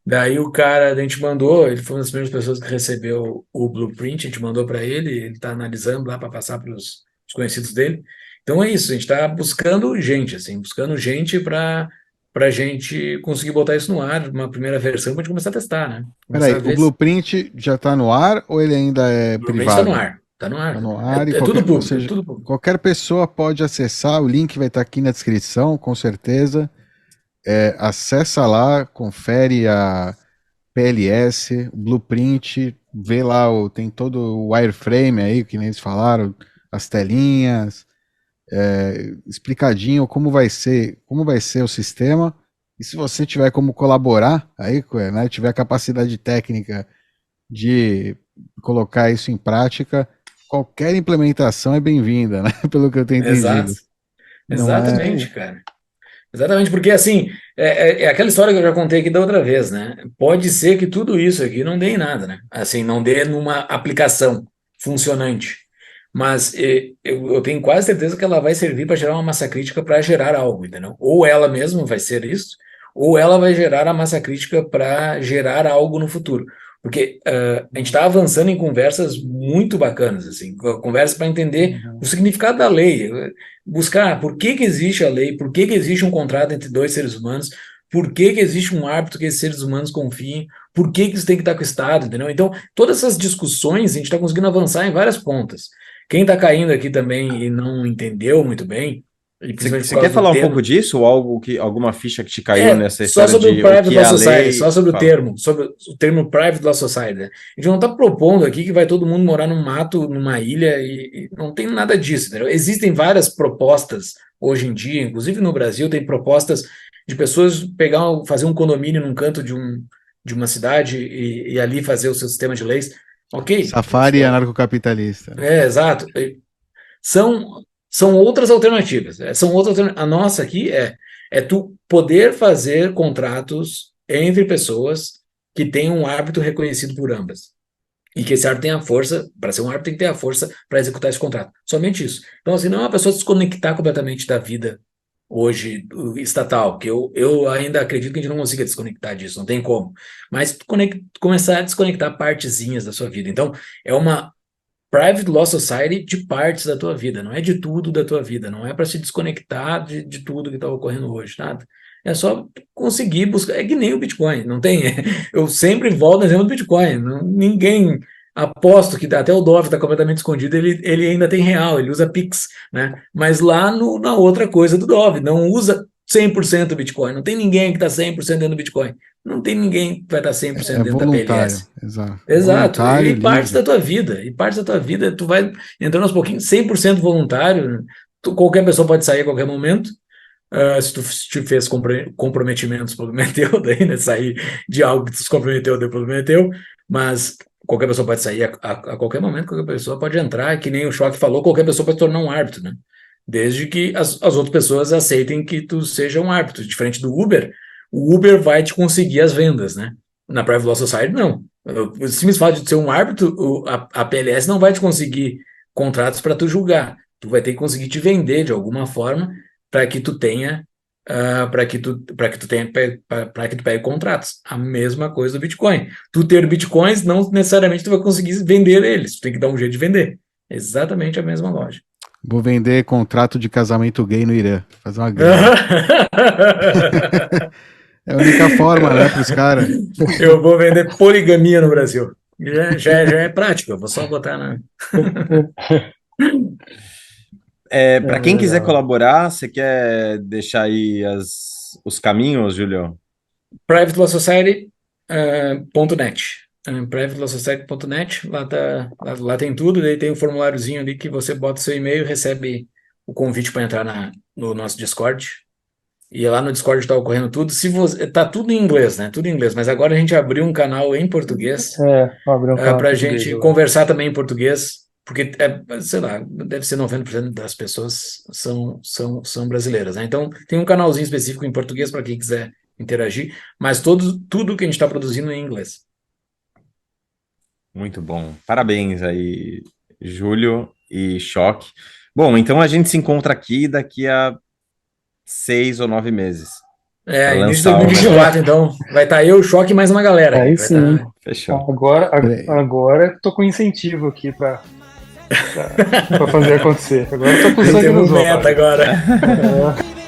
Daí o cara, a gente mandou, ele foi uma das primeiras pessoas que recebeu o blueprint, a gente mandou para ele está analisando lá para passar para os conhecidos dele. Então é isso, a gente está buscando gente, assim, buscando gente para a gente conseguir botar isso no ar, uma primeira versão, para a gente começar a testar, né? Começar Peraí, a o ver se Blueprint já está no ar ou ele ainda é o blueprint está no privado? ar, está no ar, Está tá no no ar. ar e É tudo ou público, é seja, tudo público. qualquer pessoa pode acessar, o link vai estar aqui na descrição, com certeza. Acessa lá, confere a PLS, o Blueprint, vê lá, tem todo o wireframe aí, que nem eles falaram, as telinhas, explicadinho como vai ser o sistema. E se você tiver como colaborar aí, né, tiver capacidade técnica de colocar isso em prática, qualquer implementação é bem-vinda, né? Pelo que eu tenho Exato, entendido. Não exatamente, é. cara. Exatamente, porque assim, é aquela história que eu já contei aqui da outra vez, né? Pode ser que tudo isso aqui não dê em nada, né? Assim, não dê numa aplicação funcionante. Mas eu tenho quase certeza que ela vai servir para gerar uma massa crítica para gerar algo, entendeu? Ou ela mesma vai ser isso, ou ela vai gerar a massa crítica para gerar algo no futuro. Porque a gente está avançando em conversas muito bacanas, assim, conversas para entender o significado da lei, buscar por que existe a lei, por que existe um contrato entre dois seres humanos, por que existe um árbitro que esses seres humanos confiem, por que isso tem que estar com o Estado, entendeu? Então, todas essas discussões a gente está conseguindo avançar em várias pontas. Quem está caindo aqui também e não entendeu muito bem, e principalmente por Você quer causa do falar um pouco termo, disso, ou alguma ficha que te caiu nessa só história sobre o de o Private que é Law a Society, só lei? sobre Fala. sobre o termo Private Law Society, né? A gente não está propondo aqui que vai todo mundo morar num mato, numa ilha, e não tem nada disso, entendeu? Existem várias propostas hoje em dia, inclusive no Brasil, tem propostas de pessoas fazer um condomínio num canto de uma cidade e ali fazer o seu sistema de leis. Ok, Safari anarcocapitalista, né? exato. São, são outras alternativas. A nossa aqui é tu poder fazer contratos entre pessoas que tenham um árbitro reconhecido por ambas. E que esse árbitro tenha força, para ser um árbitro, tem que ter a força para executar esse contrato. Somente isso. Então, assim, não é uma pessoa se desconectar completamente da vida hoje estatal, que eu ainda acredito que a gente não consiga desconectar disso, não tem como. Mas começar a desconectar partezinhas da sua vida. Então, é uma Private Law Society de partes da tua vida, não é de tudo da tua vida, não é para se desconectar de tudo que está ocorrendo hoje, nada. É só conseguir buscar, é que nem o Bitcoin, não tem. Eu sempre volto no exemplo do Bitcoin. Ninguém aposto que até o Dove está completamente escondido, ele ainda tem real, ele usa Pix, né? Mas lá na outra coisa do Dove, não usa 100% Bitcoin, não tem ninguém que está 100% dentro do Bitcoin, não tem ninguém que vai estar 100% É dentro da voluntário, PLS. exato. Exato, Voluntário, e partes livre. da tua vida, tu vai entrando aos pouquinhos, 100% voluntário, né? Qualquer pessoa pode sair a qualquer momento, se tu te fez comprometimentos, problema é teu, daí, né, sair de algo que tu se comprometeu, deu problema é teu, mas qualquer pessoa pode sair a qualquer momento, qualquer pessoa pode entrar, que nem o Choque falou, qualquer pessoa pode se tornar um árbitro, né? Desde que as outras pessoas aceitem que tu seja um árbitro, diferente do Uber, o Uber vai te conseguir as vendas, né? Na Private Law Society, não. O simples fato de ser um árbitro, a PLS não vai te conseguir contratos para tu julgar. Tu vai ter que conseguir te vender de alguma forma para que tu tenha para que tu tenha para que tu pegue contratos. A mesma coisa do Bitcoin. Tu ter Bitcoins não necessariamente tu vai conseguir vender eles. Tu tem que dar um jeito de vender. Exatamente a mesma lógica. Vou vender contrato de casamento gay no Irã. Fazer uma grana. É a única forma, né, para os caras. Eu vou vender poligamia no Brasil. Já é prático, eu vou só botar na. Para quem quiser legal. colaborar, você quer deixar aí os caminhos, Julio? privatelawsociety.net. Privatelawsociety.net, lá tem tudo, daí tem um formuláriozinho ali que você bota seu e-mail e recebe o convite para entrar no nosso Discord. E lá no Discord está ocorrendo tudo. Tá tudo em inglês, né? Tudo em inglês, mas agora a gente abriu um canal em português Abre um canal para a português gente lá. conversar também em português. porque, sei lá, deve ser 90% das pessoas são brasileiras, né? Então, tem um canalzinho específico em português para quem quiser interagir, mas tudo que a gente está produzindo é em inglês. Muito bom. Parabéns aí, Júlio e Choque. Bom, então a gente se encontra aqui daqui a 6 ou 9 meses. Pra Início de lançar o 2024, então, vai estar eu, o Choque e mais uma galera. Aí Vai sim. tá- Fechou. Agora tô com incentivo aqui para fazer acontecer. Agora tô com sangue Temos nos olhos. meta agora. É.